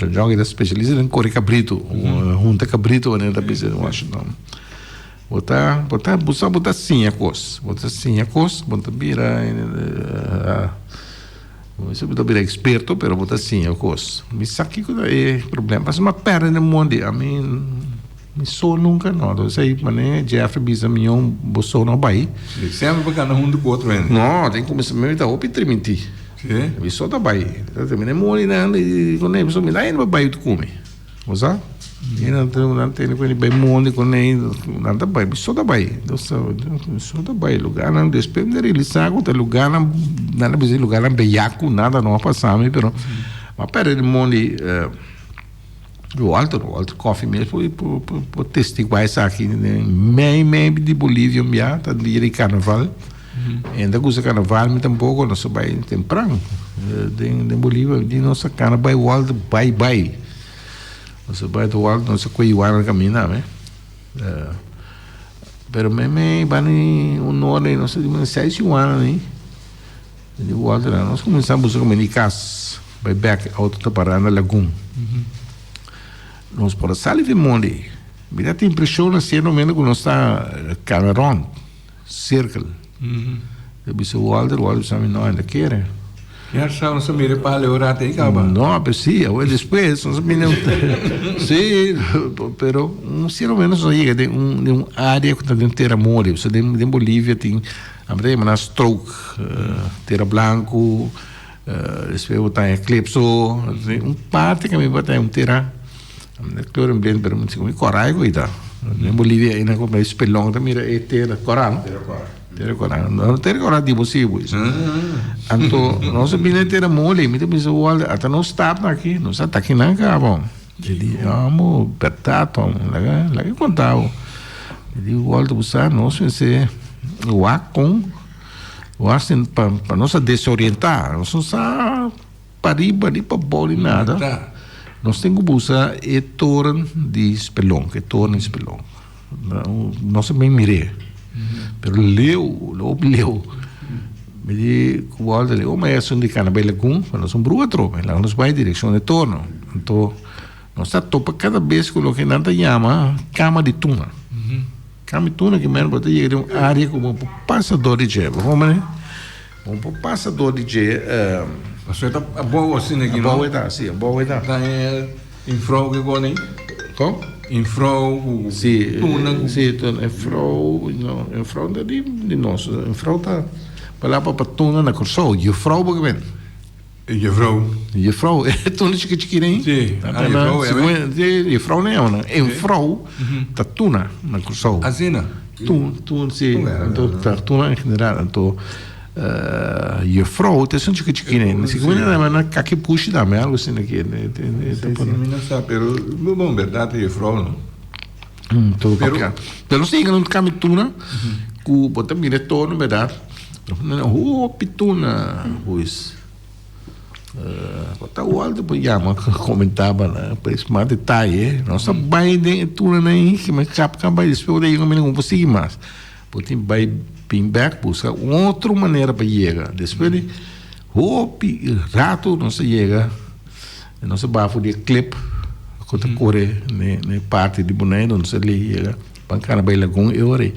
John que é especialista em correr cabrito, junta cabrito, né, da pizza de Washington. Botar sim a coisa, botar bira, você pode virar experto, pero botar sim a coisa. Me sabe que é problema, mas uma perna no mundo, a mim me sou nunca não, eu sei, mas né, Jeff bisa minhão, boçou não vai. Sempre porque não do outro ainda. Não, tem que começar mesmo tá opi trimiti. Sim. Me só tá vai, também é mundo não, e quando é pessoa me dá ainda vai tu come, você? E não tem quando bem mundo quando é não tá vai, só tá vai, só tá vai lugar não despende ele sabe o lugar não nada precisa lugar não beiaco nada não passar me pero mas para o mundo o Walter Coffee mesmo por testificar isso aqui meio de Bolívia já tá de carnaval ainda coisa carnaval mas tampouco não se vai temprano de Bolívia de nossa carnaval Walter bye você vai do alto, não sei qual é o ar caminhar, né? Pero me bani nome, não sei de 6 anos, né? De volta lá, nós começamos a comunicar, vai back out da parada lagoon. Nós por sair de monte, me dá a impressão assim, no menos que nós está camarão, circle. Depois o Walter sabe não ainda quer. Já não se mire para leorar tem caba. No, pues sí, después, no se mire sí, pero cero menos no llega de un área que tem terra mole, o sea, de Bolívia tem a na stroke, terra blanco, después tem eclipse, parte que me bota terra, claro, bem, pero me como coral cuida. Em Bolívia ainda como espelhão, também é terra coral. Terra coral di possível. Então, nós bem terra mole, me diz o Walter, até não está aqui, não está aqui não acabam. Ele amo pertato, lá que contava. Ele o Walter buscar nós pensei o acon, o assim para nós desorientar, nós só para bola nada. Nós temos que buscar e torno de espelhão, que torno de espelhão. Nós bem mirei. Pero leu. Me di o Walter leu, mas é só de canabela com, nós somos bruto, lá nós vai em direção de torno. Então, nós está topa cada vez que o que nada chama cama de tuna. Cama de tuna que mesmo pode ir de uma área como um passador de gelo, vamos né? Um passador de gelo. Você tá a boa assim aqui, não? A boa está. Tá em frau que gone. Como? Em frau, sim, em frau de nós, em frau tá para para tuna na corso, e frau porque vem. E frau, é tuna chiquitinha. Sim, e frau não é uma, em frau tá tuna na corso. Azina. Tuna, sim, então tá tuna em geral, então je vrouw, het is een chiquitine. Si come na kaki pushi da me algo assim aqui, né? Não sabe, pero bom, verdade je vrouw não. Pero sim, não cami tuna, ku botam diretor, verdade. Pituna, pois. Botar o alto por chama, comentava, né? Pois mais detalhe, nossa vai de tuna nem que me capa vai espero daí não me não consigo mais. Botem vai back busca outra maneira para chegar. Depois rato não se chega, não se bafo de clip, quando corre na parte de boneco não se lhe chega. Pancana baila com euro.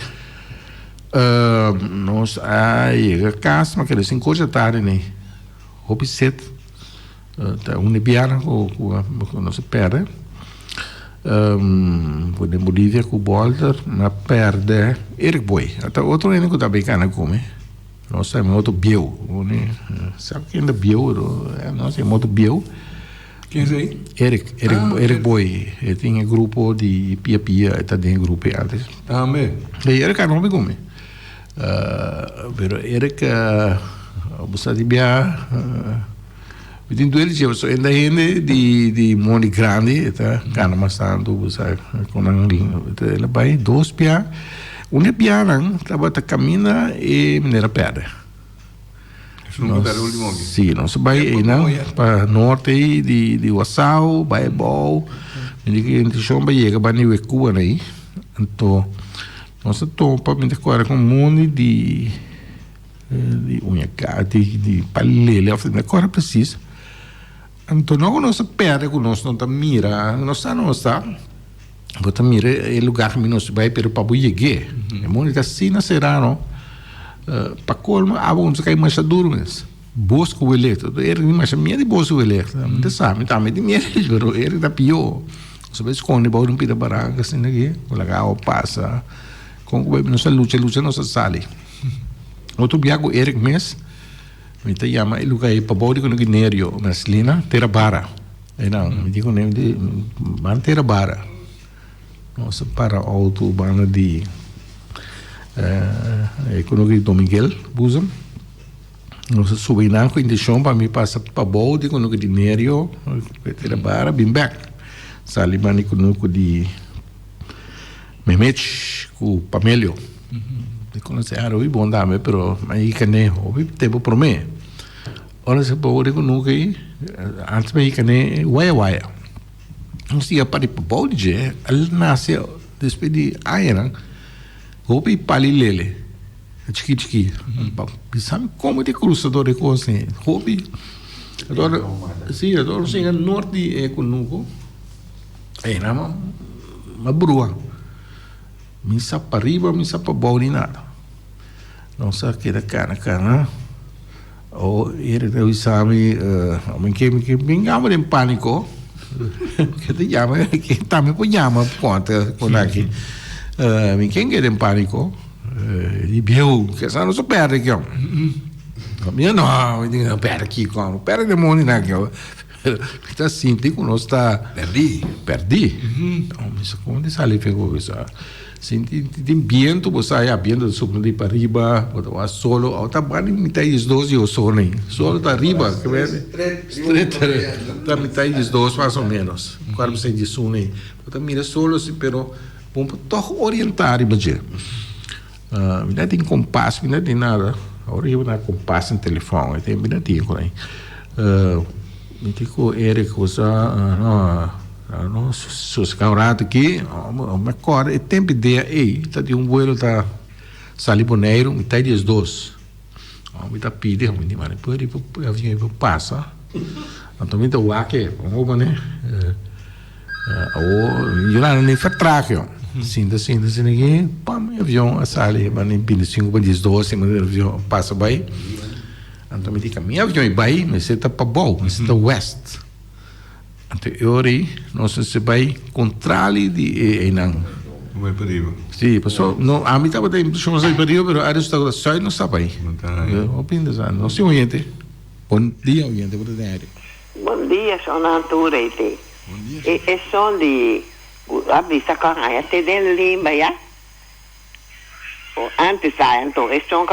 Nós chega casa, mas que assim coisa tarde né. Hopi set, tá biara ou não se perde. Em Bolívia com o Walter na perde Eric Boy até outro ano que tá bem cana come nós temos outro bio né sabe quem é bio nós temos outro bio quem é aí Eric Boy ele tem grupo de pia está dentro grupo antes também e Eric não me come pero Eric você de bia tem duas dias ainda de Monte Grande tá cara mas tanto você com ele vai dois pia Una piana, estava a caminhar e mineira perde. Sim, nós vai para norte de Wassau, vai bom, me diga que chão vai chegar para New Cuba aí, então nós estamos para me decorar com um monte de unhaca, de palele, of decora preciso. Então nós perde com nós não tá mira, nós está bota mira é lugar que nós vai para para chegar, é muito assim na serano. Para colma, a bom que mais duro mesmo. Bosco eleito, ele mais minha de bosco eleito. Não sabe, também de minha, pero ele da pior. Sabe esconde para um pida baraca assim aqui, o legal passa. Com o bebê nossa luta não se sale. Outro biago Eric mes, me te chama ele lugar para body com o guinério, mas lina terabara. Não, me digo nem de ban terabara. Nossa para auto bana de economia do Miguel Buzam. Nós subimos com intenção para me passar para bode com o dinheiro, para bem back. Salibani com o de Mehmet com Pamelio. De conhecer a Rui bom dame, pero aí que nem houve tempo para mim. Ora se bode com o que antes me que nem waia. Não se ia para bode, ele nasceu depois de Aina. Hopi palilele, chiqui. Sabe como de cruzador de coisa? Hopi, adoro chegar norte é conosco. É uma brua. Missa para riba, missa para baixo nem nada. Não sabe que da cana. Ou ele deu exame, me engano em pânico. Que te chama, que também pode chamar conta com aqui. Quem quer em pânico, e viu que essa não se perde aqui. Eu não perde aqui, perde demônio aqui. Está assim, digo, nós está perdi. Então, isso como de sair pegou isso. Senti tem viento, você sai viento sobre de para riba, ou solo, ou tá bem metade dos dois e o solo nem. Solo tá riba, que vê? Estreito. Tá metade dos dois mais ou menos. Quase sem de som nem. Então mira solo, pero vamos toch orientar e bater. Não tem compasso, não tem nada. Agora eu não compasso no telefone, tem não tem por aí. Me digo Eric usa não suscaurado aqui, mas agora é tempo de aí, tá de vuelo tá saliboneiro, metade dos dois. Me tá pedindo, me diz, mas pode o avião passa. Então me dá o aqui, vamos né? Ou eu não nem vertrago. Sinta aqui, pam, avião a sali, mas nem 25 para 12, mas o avião passa bem. Então me diz que meu avião é bem, mas você tá para bom, mas você tá west. Então eu aí, nós se vai contrário de não. Vai para riba. Sim, pessoal, não, a mim estava de chamar para riba, mas a resta da só não está bem. Eu opino isso, não sei oriente. Bom dia, oriente, por exemplo. Bom dia, sou Natura aí. E som de abrir correia te den limba ya. O antes sai então e som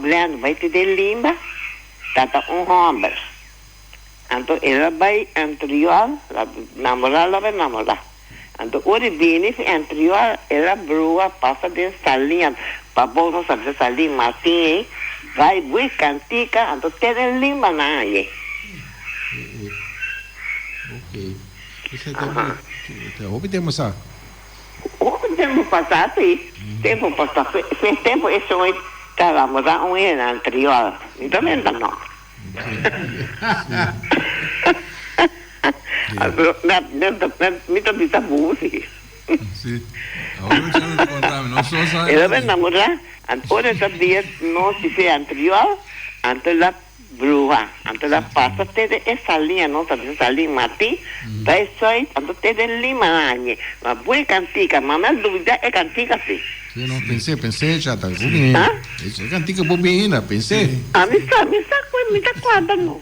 blend vai te den limba. Tata homem. Então ela vai anterior, namorar. Então ori bini anterior ela brua passa de salinha, para bom não sabe salinha Martin, vai bui cantica, então te den limba na aí. Ok. Isso é o que temos a. O tempo passado aí, tempo passado, fez tempo esse homem estava mudar um ano anterior, então não. Me tá música. Sim. Agora já nos contamos, nós só sabemos. Ele vai namorar, agora sabia não se fez anterior, antes da brua, antes da passa teve essa linha, não sabe essa linha mati, vai só antes teve lima anhe, mas boa cantica, mas a dúvida é cantica sim. Eu não pensei já tá bem. Isso é cantica bobina, pensei. Me tá quadra não.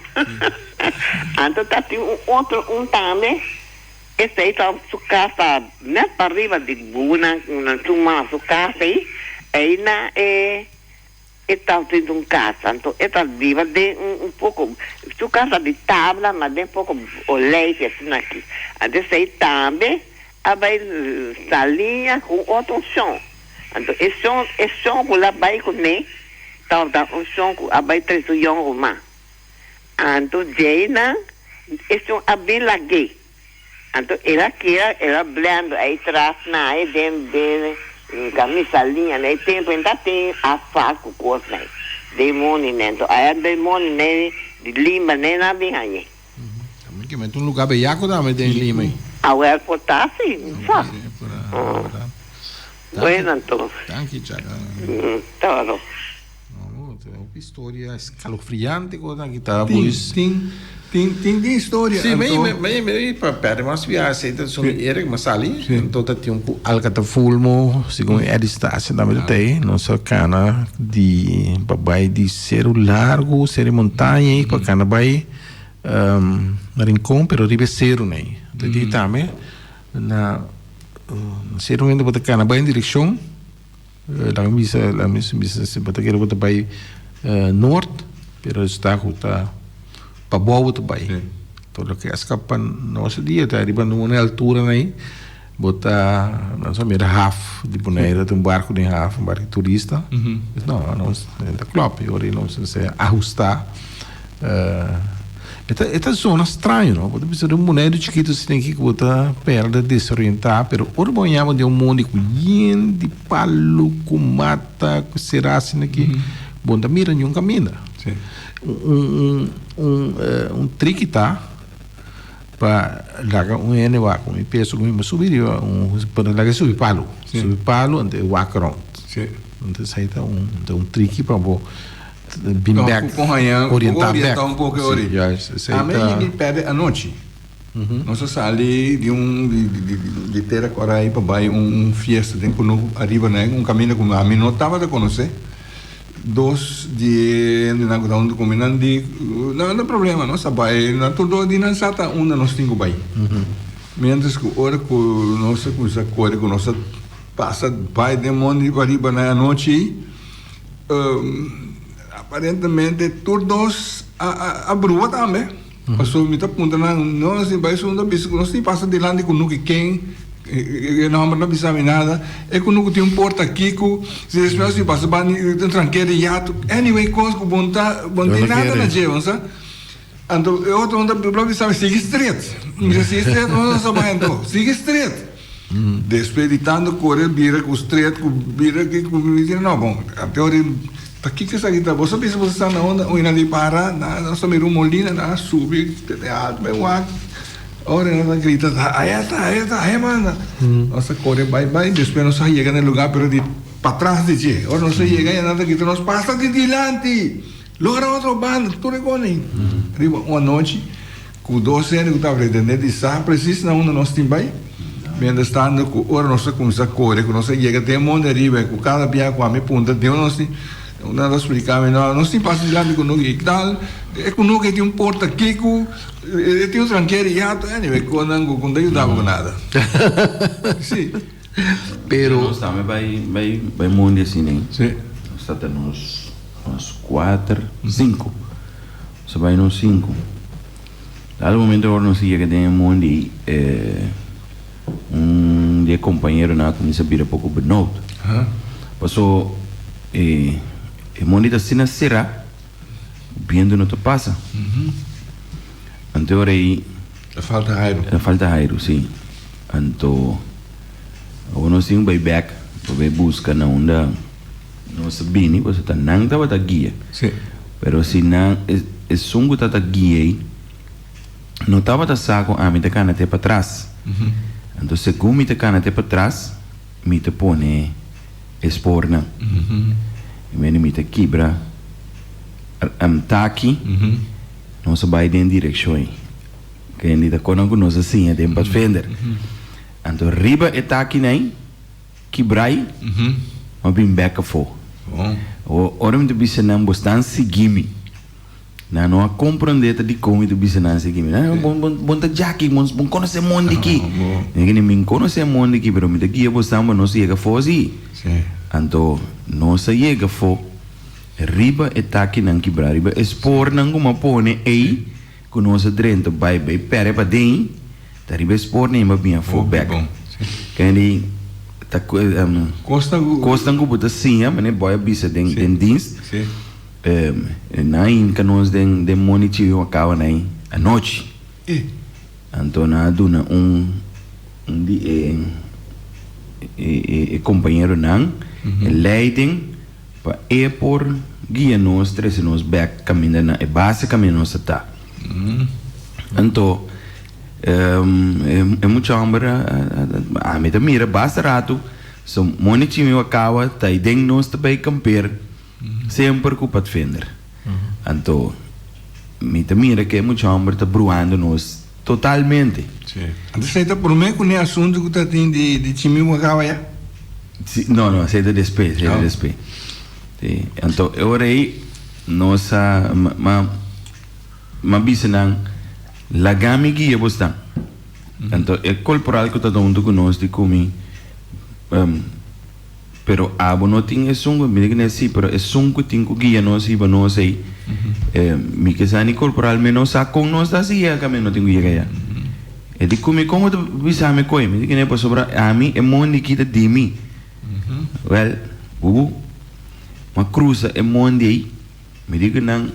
Então tá tem outro também. Esse aí tá sua casa, né, para arriba de buna, na sua sua casa aí na está tendo casa, então está viva de pouco, sua casa de tábua, mas de um pouco o leite assim aqui. Então aí também vai salinha com outro chão. Então, esse som que lá vai com ele, então, um som que vai trazer o Yong Roma. Então, Jaina, esse som abrir lá gay. Então, ela blendo aí atrás, aí dentro camisa linha, né? Tempo ainda tem a faca com coisa, né? Demônio, né? Então, aí demônio, né? De Lima, né? Na bem aí. Também que mete lugar bem jaco também tem Lima aí. Agora, botar assim, sabe? Bueno, então. Tanque, Tchau. Todo. Uma história escalofriante quando aqui tá, Tem história. Sim, bem, para mas viajar, então são Eric Masali, então tem alcata fulmo, segundo a distância da verdade, não só cana de babai de ser largo, ser montanha e para cana bai rincon, pero ribe seru nei. Jadi também na seru ainda bota cana bai em direção, la missa se bota quero bota bai norte, pero está justa para boa também. Todo que escapa nosso dia, tá arriba numa altura aí, botar não sei mira half de boneira, tem barco de half, barco turista. Não é claro, ora não se ajustar. Esta zona estranha, não? Pode ser boneiro chiquito, você tem que botar perda, desorientar, pero ora banhamos de mundo com de palo, com mata, com será-se aqui, bom da mira nenhum caminho. Trick tá para largar ene waco e peso com subir para largar subir palo ante waco round então sai tá trick para bo bim back orientar pouco a mim perde a noite nós saímos de ter agora aí para fiesta tem quando arriba né caminho com a mim não estava de conhecer dos de na ground combinando de não problema não sabe na tudo de não sata nós temos bem menos que hora que nossa coisa corre com nossa passa vai demônio para riba na noite aparentemente todos a brua também passou muita ponta na nós em baixo da bici nós tem passa de lá de com que quem não precisa nada é quando tem porta aqui que se espera se passa bem tranqueiro e ato anyway coisa que bom nada na jeão sabe então eu tô andando pelo lado sabe sigue straight não sabe então sigue straight despeitando correr vira com straight com vira que não bom até hora aqui que sabe tá você pensa você está na onda ou ainda para na só meio molina na subir alto bem alto ora ela grita aí tá mano nossa corre vai depois nós chega no lugar pero de para trás de ti ora nós chega e nada que nós passa de dilante logra outro bando tudo igual arriba uma noite com 12 anos que estava pretendendo de sa preciso na onda nós tem vai bem estando com ora nós começa a correr com nós chega tem monte arriba com cada pia com a minha ponta deu nós não explicava não se passa de lá com o que tal é com o que tem porta aqui com tem tranqueiro e ato quando eu dava com nada sim pero nós também vai mundo assim né sim nós está nos 4 5 você vai nos 5 dado momento agora não sei que tem mundo de companheiro na começa a vir pouco burnout passou e monita sina será vendo no que passa então aí falta raio sim então o nós temos back para buscar na onda nossa bini você tá não tava tá guia sim pero se não é sungo tá guia não tava tá saco a mim tá cana até para trás então se como tá cana até para trás me te pone esporna meni mita quebra taki não se vai em direção que ainda está com nós assim é tempo fender então riba é taki nem quebrai mas bem back for o ora me disse não bostan seguime não a compreender de como tu disse não seguime não bom tá jaki bom conhecer mundo aqui ninguém me conhece mundo aqui pero me daqui é bostan mas não se chega fosse então não se chega for riba e taki não quebrar riba expor não como pone aí com nossa drento vai pere para dentro tá riba expor nem mais bem for back que ele Costa Gubuta sim, mas boy bisa den dienst. Na in nós den monitor acaba na a noite. Então na duna companheiro não leiding para airport guia nós três nós back caminho na base caminho nós tá. Então é muito amor a meta mira basta rato so monitor acaba tá e den nós também camper sempre culpa de vender. Então meta mira que é muito amor tá bruando nós totalmente. Então você está por meio com o assunto que está tendo de time acaba já? Não, sei de despeito, Então, agora aí, nossa, bisa nang lagami guia bostan. Então, é corporal que está dando conosco de comer, pero abo não tinha sungo, me diga assim, pero é sungo tinha guia nós iba nós aí, me que sani corporal menos sa com nós assim, a caminho não tinha guia. E di come como tu bisa me coi, me diga né para sobra a mim é mundo que tá de mim. Well, uma cruza é mundo aí, me diga não,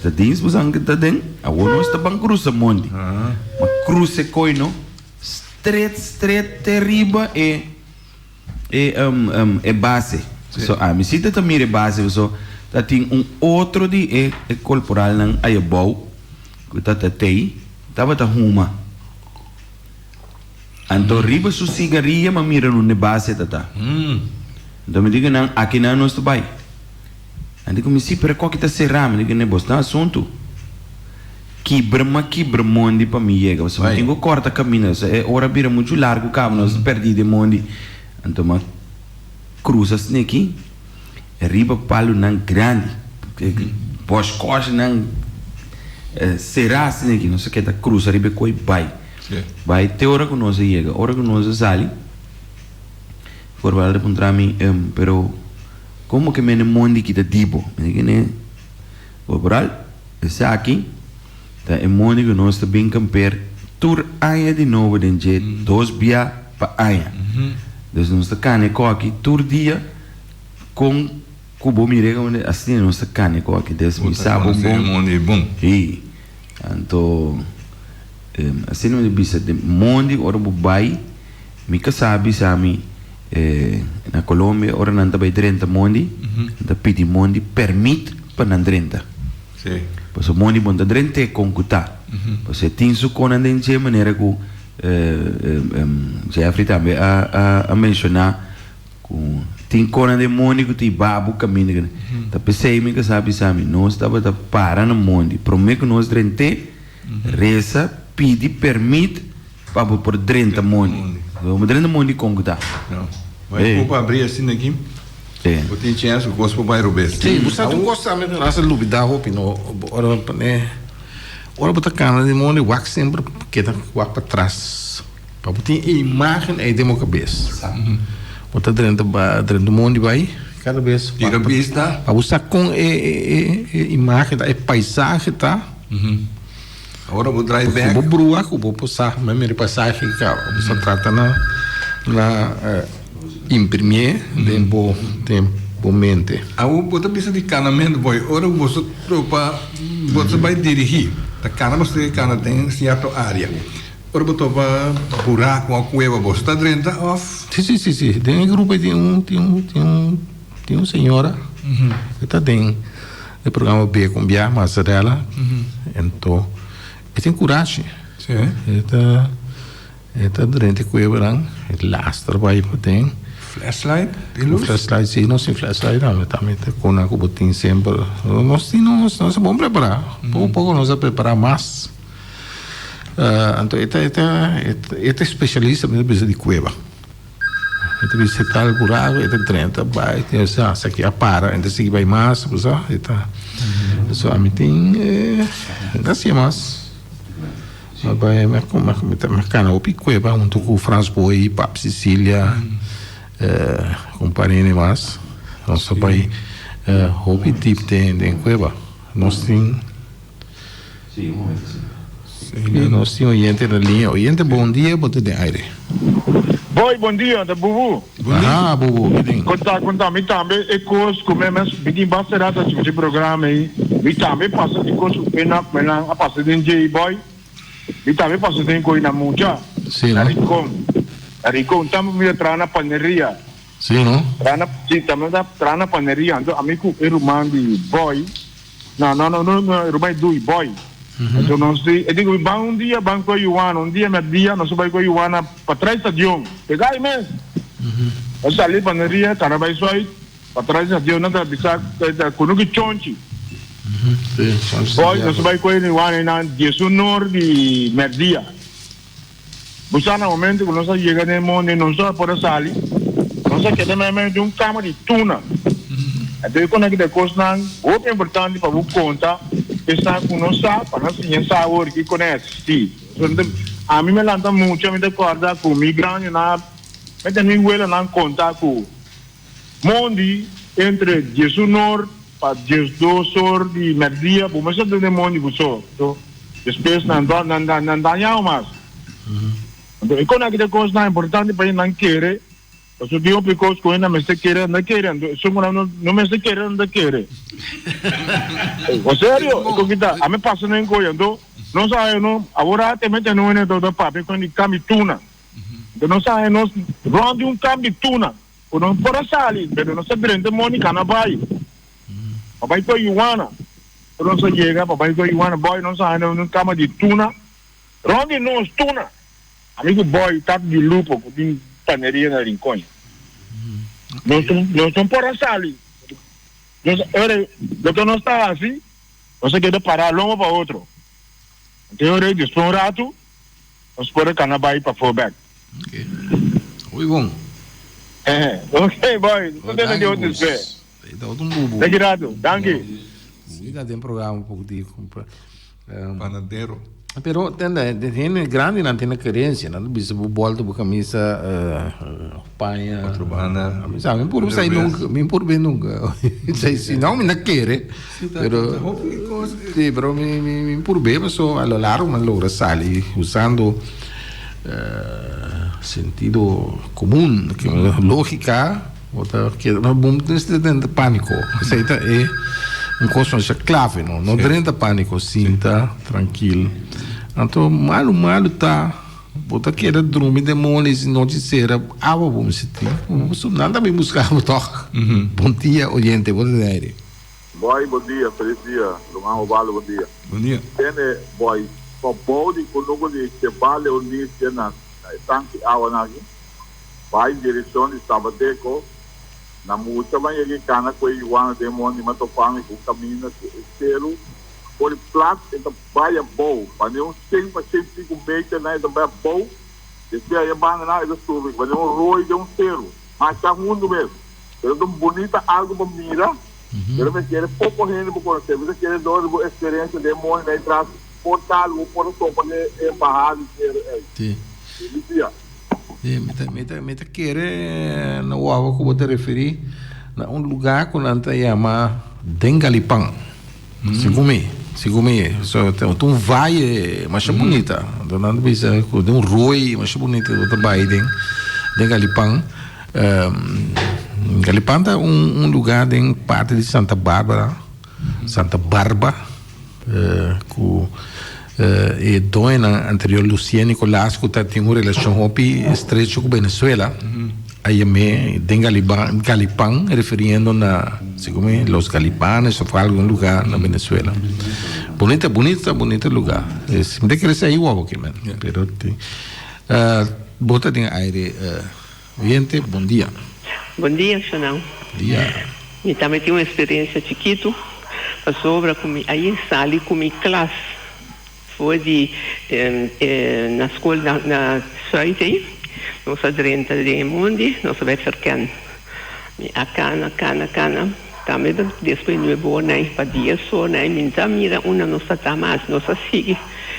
tá dins busang que tá den, a uno está bang cruza mundo. Uma cruza coi no, straight terriba é base. So a mim se tá mire base, so tá tem outro de é corporal não aí bom, que tá tei, tava tá huma. Então, riba su cigarrilha, mas mira no base tata. Então, me diga, não, aqui não nós vai. Então, como se para qual que tá será, me diga, né, bosta, assunto. Quebra mundo para mim, chega. Você não tem que cortar caminho, é hora vira muito largo, cabo, nós perdi de mundo. Então, mas cruza assim aqui, riba palo não grande, pós-coxa não será assim aqui, não sei o que, tá cruza, riba coi vai. Vai ter hora que nós chega, hora que nós sai. Por falar de contra mim, pero como que me mundo que tá tipo, me diga né, por falar, esse aqui, tá é mundo que nós tá bem camper, tur aia de novo dentro, dois via para aia. Então nós tá cane aqui, tur dia com cubo mirega onde assim nós tá cane aqui, des mi sabo bom. E então assim não bisa de mundo ora bubai mi ka sabi sa mi na Colômbia ora não tá bem 30 mundo da pidi mundo permite para não 30 sim pois o mundo bom da 30 é concuta pois é tem su com andem de maneira que Jeffrey também a mencionar com tem com andem mundo que tem babu caminho tá pensei mi ka sabi sa mi nós estava tá para no mundo prometo que nós 30 reza pedi permite para por 30 mundo. Vamos 30 mundo com que tá. Vai para abrir assim aqui. O tem chance o gosto para Rubens. Sim, você não gosta mesmo nessa lubida hopi no ora né. Ora botar cana de mundo wax sempre que tá wax para trás. Para botar imagem aí demo cabeça. Botar 30 mundo vai cada vez. Tira vista. Para usar com imagem da paisagem tá. Agora vou drive back. Vou brua, vou passar, mas minha passagem cá, você trata na imprimir tempo mente. Ah, você precisa de canamento, boy. Agora você tropa, você vai dirigir. A cana você cana tem certa área. Agora você vai buraco a cueva, você está dentro off. Sim. Tem um grupo tem senhora que está dentro do programa B com Bia Mazzarella. Então tem coragem. Sim. Está durante a cueva, lastra vai tem. Flashlight? Tem luz? Flashlight, sim, não sem flashlight, não. Também com a cubotinha sempre. Nós vamos preparar. Pouco nós vamos preparar mais. Então, este especialista mesmo precisa de cueva. Este precisa estar buraco, este 30 vai, isso aqui para, então se vai mais, sabe? Isso a mim tem, assim mais. Vai mas cana o picueva junto com o Franz Boy, Pap Sicília, companhia mais. Nós só vai o tipo de cueva. Nós tem nós tem oyente na linha. Oyente, bom dia, bom dia, aire. Boy, bom dia, da Bubu. Ah, bobo, bem. Conta, me também é coisa como é mas bem bastante esse programa aí. Me também passa de coisa pena a passa de J-Boy. Me também passa de coisa na mucha. Sim, não? Rico, estamos me trana paneria. Sim, não? Também tá na paneria. Então, amigo, é romano de boy. Não, é romano do boy. Então, não sei, eu digo, um dia, banco Iwana, um dia, nós vamos com Iwana para trás da Dion. Pegar aí mesmo. Eu saí para a paneria, caramba, isso aí, para trás da Dion, não está bisa, quando que chonchi. Boy, nós vamos com Iwana, na Jesus Nor de Merdia. Buscar no momento que nós chegamos no mundo, nós vamos para sair, nós queremos de cama de tuna. Então, quando é coisa, o importante para você contar, está com nós, para nós saber que conhece. A mim me lembra muito, eu me recordo com o migrante, eu tenho que não contar com o mundo entre Jesus Nor para Jesus Sur de Merdia, mas eu tenho mundo que sou. Depois, não dá mais. Então, quando é coisa importante para não querer, eu digo porque coisa não me se querer, não querer, não me se querer, não querer. Sério? A mim passa nem coisa, então, não sai, não, agora até me tem no do papo, quando cambia tuna. Então, não sai, nós ronde cambio de tuna, não pode sair, mas não se prende Mônica na vai. Papai com Iwana, não se chega, papai com Iwana, boy, não sai, não cambio de tuna, ronde nós tuna. Amigo boy, tá de lupo, de paneria na Rincón. Não estão por sair. Lo que não está assim, você quer parar longo para outro. Então, depois um rato, nós podemos canabá para fallback. Ok. Oi, bom. Ok, boy. Não tem de outro espé. Então, um bubo. Tá girado, danke. Ainda tem programa um pouco de... Panadero. Pero tem grande não tem querência, não bisa volta por camisa panha. Urbana. Sabe, me por sair nunca, me por bem nunca. Se não me não quer, pero sí, pero me por bem, mas a lo largo man logra salir usando sentido comum, que lógica, outra que não bom tem pânico. Isso aí é coisa clave, não tem pânico, sinta tranquilo. Então, malo tá. Bota queira dormir de moles e noticiera. Vamos sentir. Nada me buscar o toque. Bom dia, oyente. Bom dia. Boy, bom dia. Feliz dia. Lugar Ovalo, bom dia. Bom dia. Tem, boy, para pode conosco de que vale o nisso na tanque água aqui. Vai em direção de Sabadeco. Na música vai aqui cana com Iwana de Monde, mas tô falando com o caminho inteiro. Por plato, então vai a boa. Para nenhum 5 metros, né? Então vai a boa. Depois aí a banda não é do sul. Vai nenhum roi de selo. Mas está mundo mesmo. Eu dou bonita algo para mirar. Eu me quero pouco gente para conhecer. Eu quero dar uma experiência de Monde, né? Traz portal, o portal para barrado. Sim. Sim. Me querer na uava que eu te referi, na lugar que nós chama Dengalipang. Segundo so tem vale mais bonita. Donando bisa de roi mais bonita do trabalho de Galipang. Galipang é lugar em parte de Santa Bárbara, e dona anterior Luciano Nicolásco tem uma relação estreita com Venezuela. Aí me den Galipang referindo na segundo los Galipanes ou algum lugar na Venezuela. Bonita lugar. Me quer sair o que man. Pero bota tem aire gente, bom dia. Bom dia, Xanão. Bom dia. Eu também tive uma experiência chiquito, sobre aí sali com minha classe. Foi na escola na Suíte. Nós adrenta de mundi, nós vai cercando. A cana. Também depois não é boa, né? Para dia só, né? Minta mira, uma nossa tamas, nossa sigue.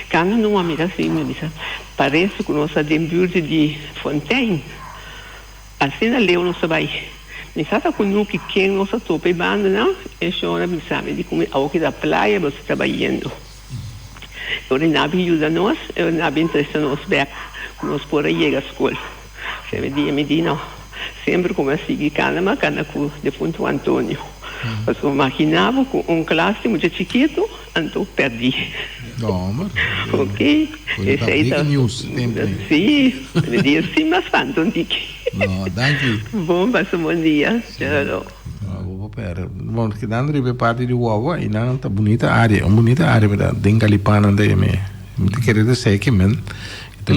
Cana não mira assim, me diz. Parece que nossa demburde de Fontaine. Assim a leu nossa vai. Me sabe com o que quem nossa tope banda, não? É só me sabe de como ao que da praia você trabalhando. Eu não ajuda nós, eu não interessa nos back, nós por aí a escola. Se me diz não. sempre como assim, cana com de Ponto Antônio. Eu imaginava com classe muito chiquito, então perdi. Não, mas... Ok. Esse aí tá... news, sim, dia sim, mas fantástico. Não, danke. Bom, passa um bom dia. Tchau. Bom, que dan ribe parte di Wawa, ina tá bonita área, uma bonita área, mas tem galipana daí me querer dizer que men, então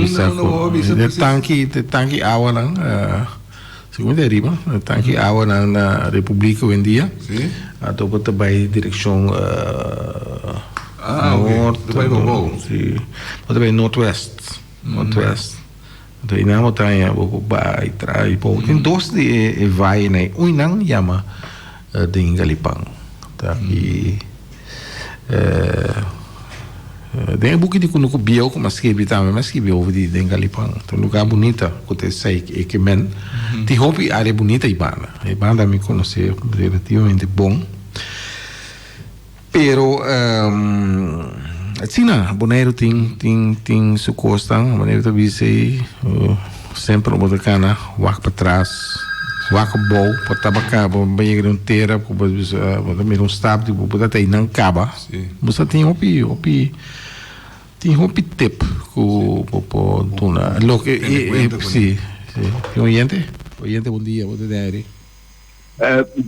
tanque água lá, segundo deriva, tanque água na República hoje em dia, a topa também direção norte, sim, também northwest. Então ina montanha, vou vai trai, pô, tem dois de vai né, não chama de Galipang, tá? E tem um pouquinho de quando bio, mas que habitava, mas que bio de Galipang, então lugar bonita, que te sei que men, te hobby área bonita e banda me conhece relativamente bom, pero assim na Bonaire tem sua costa, Bonaire também sei sempre uma cana, walk para trás. Waka bom, para tabacar, para banheiro inteira, para também stap, para ter não acaba. Você tem hopi tip com tuna. Lo que sim. Oyente, bom dia, bom dia.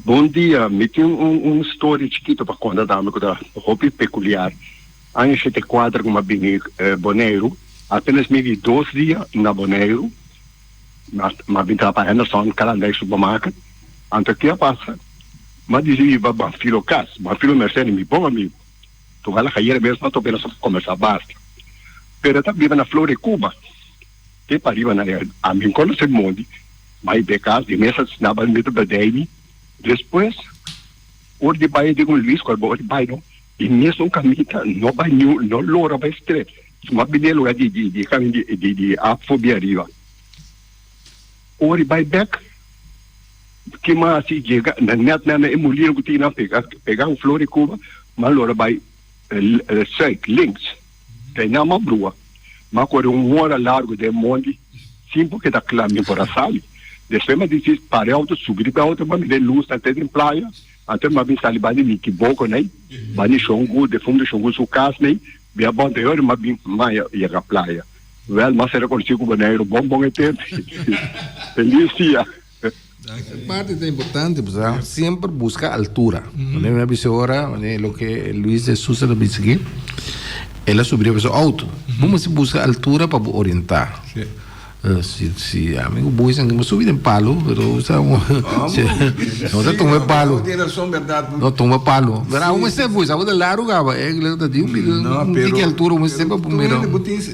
Bom dia, me tem story chiquito para contar da amigo da hopi peculiar. Antes de quadra com uma Bonaire, apenas me vi 2 dias na Bonaire. Mas vim trabalhando na Anderson, calendário supermercado, antes que passa. Mas dizia, meu filho Cas, meu filho Mercedes, meu bom amigo. Tu vai lá cair mesmo, não estou apenas começar basta. Pero eu vivo na Flor de Cuba. Que pariu, né? A mim conhece muito, mas de casa, de mesa, na base do Badeni. Depois, o de bairro de Luís, o de bairro, e mesmo caminho, não vai não loura, vai estreito. Mas bem lugar de caminho de afobia arriba. Ori by back que mas se chega na net na mulher que tinha pegar um flor de Cuba mas ora by links tem na rua mas com hora largo de monte simples que da clame por a sala depois mas diz para auto subir para auto mas de luz até em praia até mas bem sali bani que boco né bani chongu de fundo chongu su casa né bem bom de hora mas bem mais ia a praia. Well, mas era consigo Bonaire, bom tempo. Feliz dia. Parte é importante, sempre buscar altura. Uma pessoa, o que Luís de Sousa disse aqui, ela subiu para o auto. Vamos buscar altura para orientar. Se amigo bois não subir em palo, mas não toma palo. Não toma palo. Mas uma se bois, a outra largo gaba, ele tá diu, não que altura uma sempre primeiro.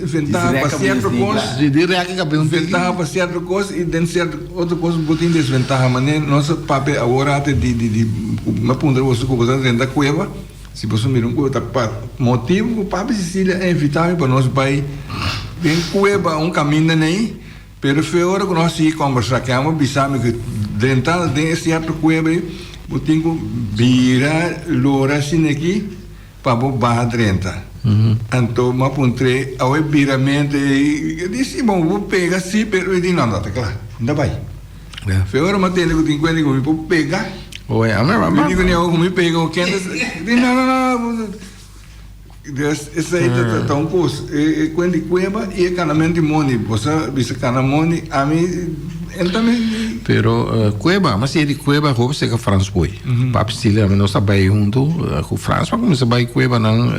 Ventaja para certo coisa. De reaque cabelo. Ventaja para certo coisa e den certo outra coisa botin desventaja, mas nosso papel agora até de uma ponta você coisa dentro da cueva. Se você mirar um coisa motivo, o papo Sicília é inevitável para nós vai bem cueva caminho nem, pero foi hora que nós ia conversar que amo bisame que dentro de certo cueva, eu tenho vira lora assim aqui para barra 30. Então, me apontei ao viramento e disse, bom, vou pegar assim, pero eu disse, não, tá claro, ainda vai. Foi hora que eu tenho que eu vou pegar. Oi, a minha digo, eu me pego, que não. Essa aí tá um curso. Quando cueva e canamento money, você bisa canamoni, a mim também. Pero cueva, mas se ele cueva, roupa se que France boy. Papi Sicília, mas nós trabalhamos junto com France, mas como se vai cueva não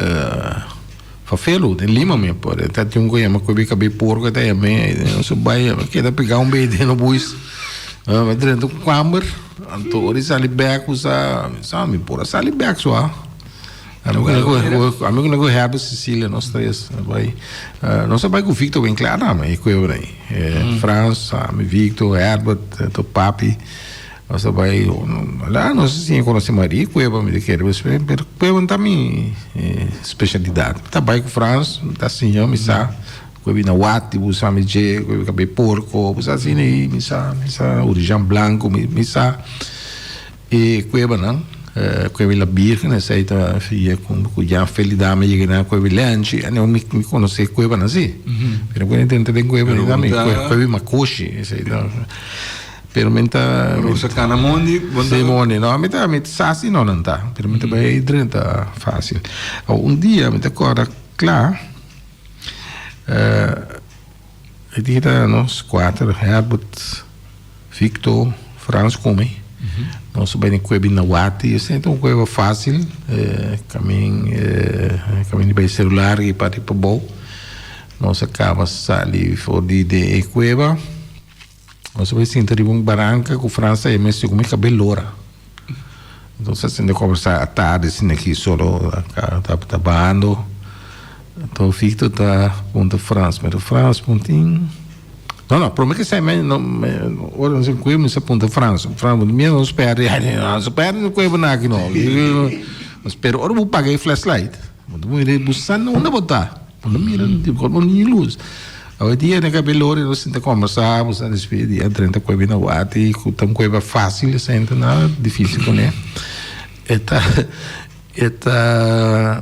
Fafelo, em Lima mesmo, pode. Até tem coisa, mas cueva cabe porco até também, não se vai, quer pegar beijo no bus. Mas dentro do camber, então ele sai back usa, sabe, por sai back só. Amigo nego herbe Sicília nós três vai nós vai com Victor bem claro mas com eu aí França Victor Herbert to papi nós vai lá nós sim conhece Maria com eu me quero mas com eu também especialidade tá vai com França tá sim eu me sa com eu na Watt usa me je com eu cabelo porco usa assim aí me sa origem branco me sa e com eu não quella birra ne sei ta figlia con già feli dame che na quei lanci e non mi conosce quei na sì per quei intento di quei dame quei makoshi sei da pero menta Rosa Canamondi, Simone, no, meta sassi non tá, pero menta bem drenta fácil. Dia meta cora clar. Ik denk dat nos quatro Herbert, Victor, Frans come. Nós bem que na Wati, isso então coisa fácil, caminho bem celular e para tipo bom. Nós acaba ali for de cueva. Nós vai sentir um barranca com França e mesmo como cabelora. Então se sente conversar à tarde assim aqui solo tá bando. Então fica tá ponto França, mas França pontinho. Não, prometo que sai mais ora não sei como mas ponto França. França mesmo não espera no cueva na aqui não. Espero ora vou pagar flashlight. Vou ir buscando onde botar. Não mira tipo como nem luz. Hoje dia na cabelora nós tenta conversar, você despedir, entra com na Wati, com tão coisa fácil, senta nada difícil com né.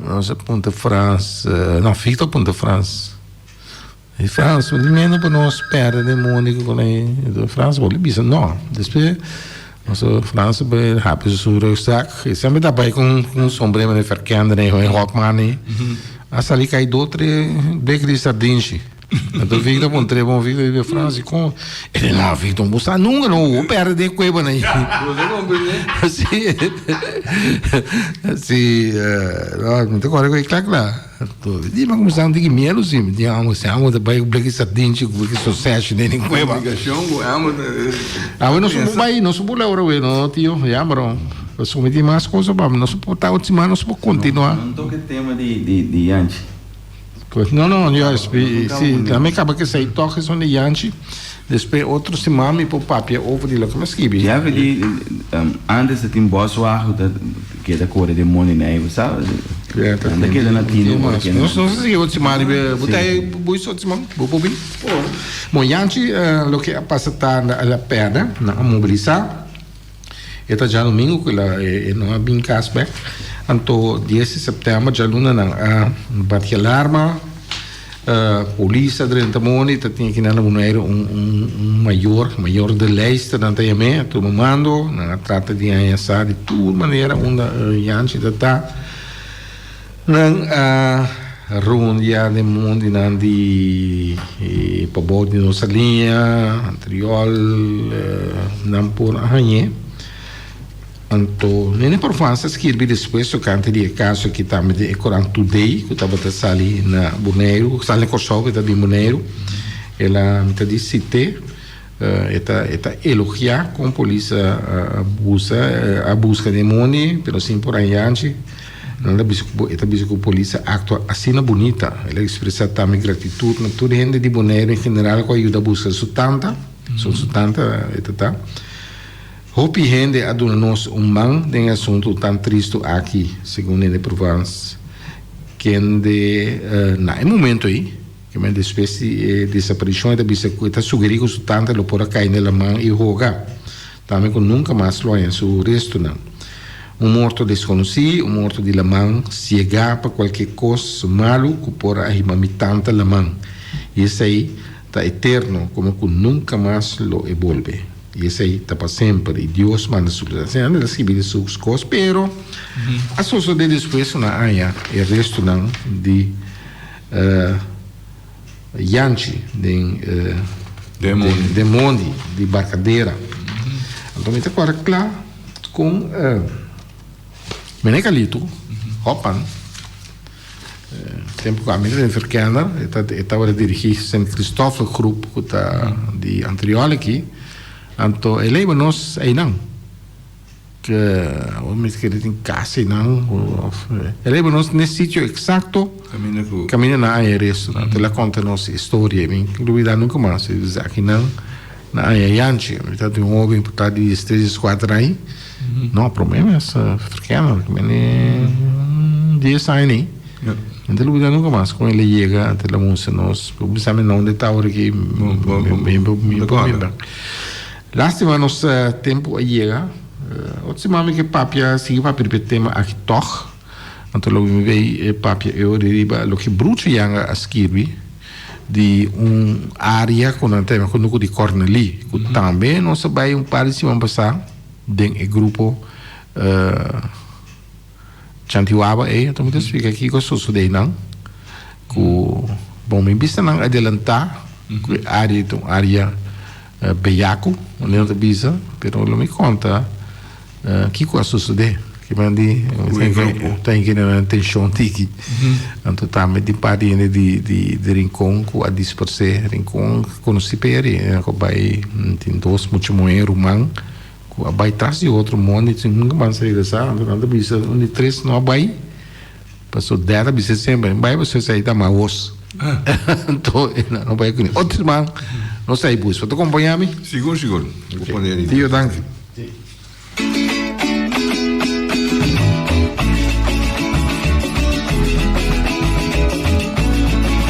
Nossa ponta França, não fica ponta França. E França, o menos para nós perder demônio com ele, França vou lhe dizer não, depois nossa França bem rápido sobre o saco, e sempre dá para com sombrero de verkende né, com Hopman né. A sali cai do outro beco de sardinha. Então fica bom tre bom fica de França com ele não fica um busta nunca não perde coisa né. Assim não muito corre com claro lá. Tô de mas como são de mielo sim, de amo da beco de sardinha que sucesso nem coisa. Amo não subo lá ora não tio, já bro. Eu sou muito mais coisa para não suportar outros manos para continuar. Não toque tema de Yanchi. Não, sim, também acaba que sei toque são de Yanchi. Depois outros se mami por papel over de lá como esquibi. Já vi antes de tem boas warro que da cor de money né, sabe? Anda que na tinha. Não sei outros mami, botei boi outros mami, bobi. Bom, Yanchi lo que passa tá na perna, na mobilizar. Eta já domingo que lá não é bem casback. Então 10 de setembro já luna na bate alarma. Polícia durante moni tinha que na Bonaire maior de leste na Tayame, tu mando na trata de essa de toda maneira onde Yanchi tá na rondia de mundo na de pabor de nossa linha anterior não por arranhe. Então, nem por França escrevi depois o canto de caso que também de Coran Today, que estava ali na Bonaire, sali na Kosovo, que está de Bonaire, ela me disse cité, está elogiar com a polícia a busca de money, pelo sim por aí antes, ela disse que a polícia atua assim na bonita, ela expressa também gratitude na toda gente de Bonaire em geral que ajuda a buscar sustanta, tá. Hopi gente a nos man de assunto tão triste aqui, segundo ele Provence, que na momento aí, que uma espécie de desaparição da bicicleta sugeriu que tanto lo por cair na mão e rogar, também que nunca mais lo é o resto não. Morto desconhecido, morto de la mão, cega para qualquer coisa malo que por aí mamitanta la mão. E isso aí está eterno, como que nunca mais lo evolve. E esse aí está para sempre. E Deus manda solução. Ele recebe suas coisas, pero a solução de depois na área e o resto não de Yanchi, de Mondi, de Barcadeira. Então, me está claro com Menecalito, Hopan, tempo que a minha verkender, estava a dirigir St. Christopher Group, que está de Antriol aqui. Então, ele leva nós aí não. Que o mês que ele tem casa não. Ele leva nós nesse sítio exato. Caminha na área resto. Então, ele conta nossa história. Bem, dúvida nunca mais. Ele diz aqui não. Na área Yanchi. Então, tem homem por trás de 3 ou 4 aí. Não há problema. Essa frequência. Dia sai nem. Então, dúvida nunca mais. Quando ele chega até a música, nós. Precisamente não de tal aqui. Lástima nosso tempo a chegar. Outro mami que papia sigue para perpetuar tema aqui então logo me veio papia eu deriva lo que bruto yanga a escrever de área com a tema com o de Corneli, que também não se vai parecido passar dentro do grupo Chantiwaba então muitas fica aqui com o daí não com bom me vista não adiantar área Bejaco não te bisa pero não me conta que coisa sucede que mandi tem que não atenção tiki então também de parte de rincão com a dispersar rincão conheci peri com vai tem dois muito muito rumang com a vai trás de outro mundo tem nunca mais regressar então bisa onde três não vai passou dela bisa sempre vai você sair da maus então não vai com outro man não sai bus tu acompanhar-me seguro vou poder ir tio danke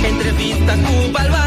Entrevista Cuba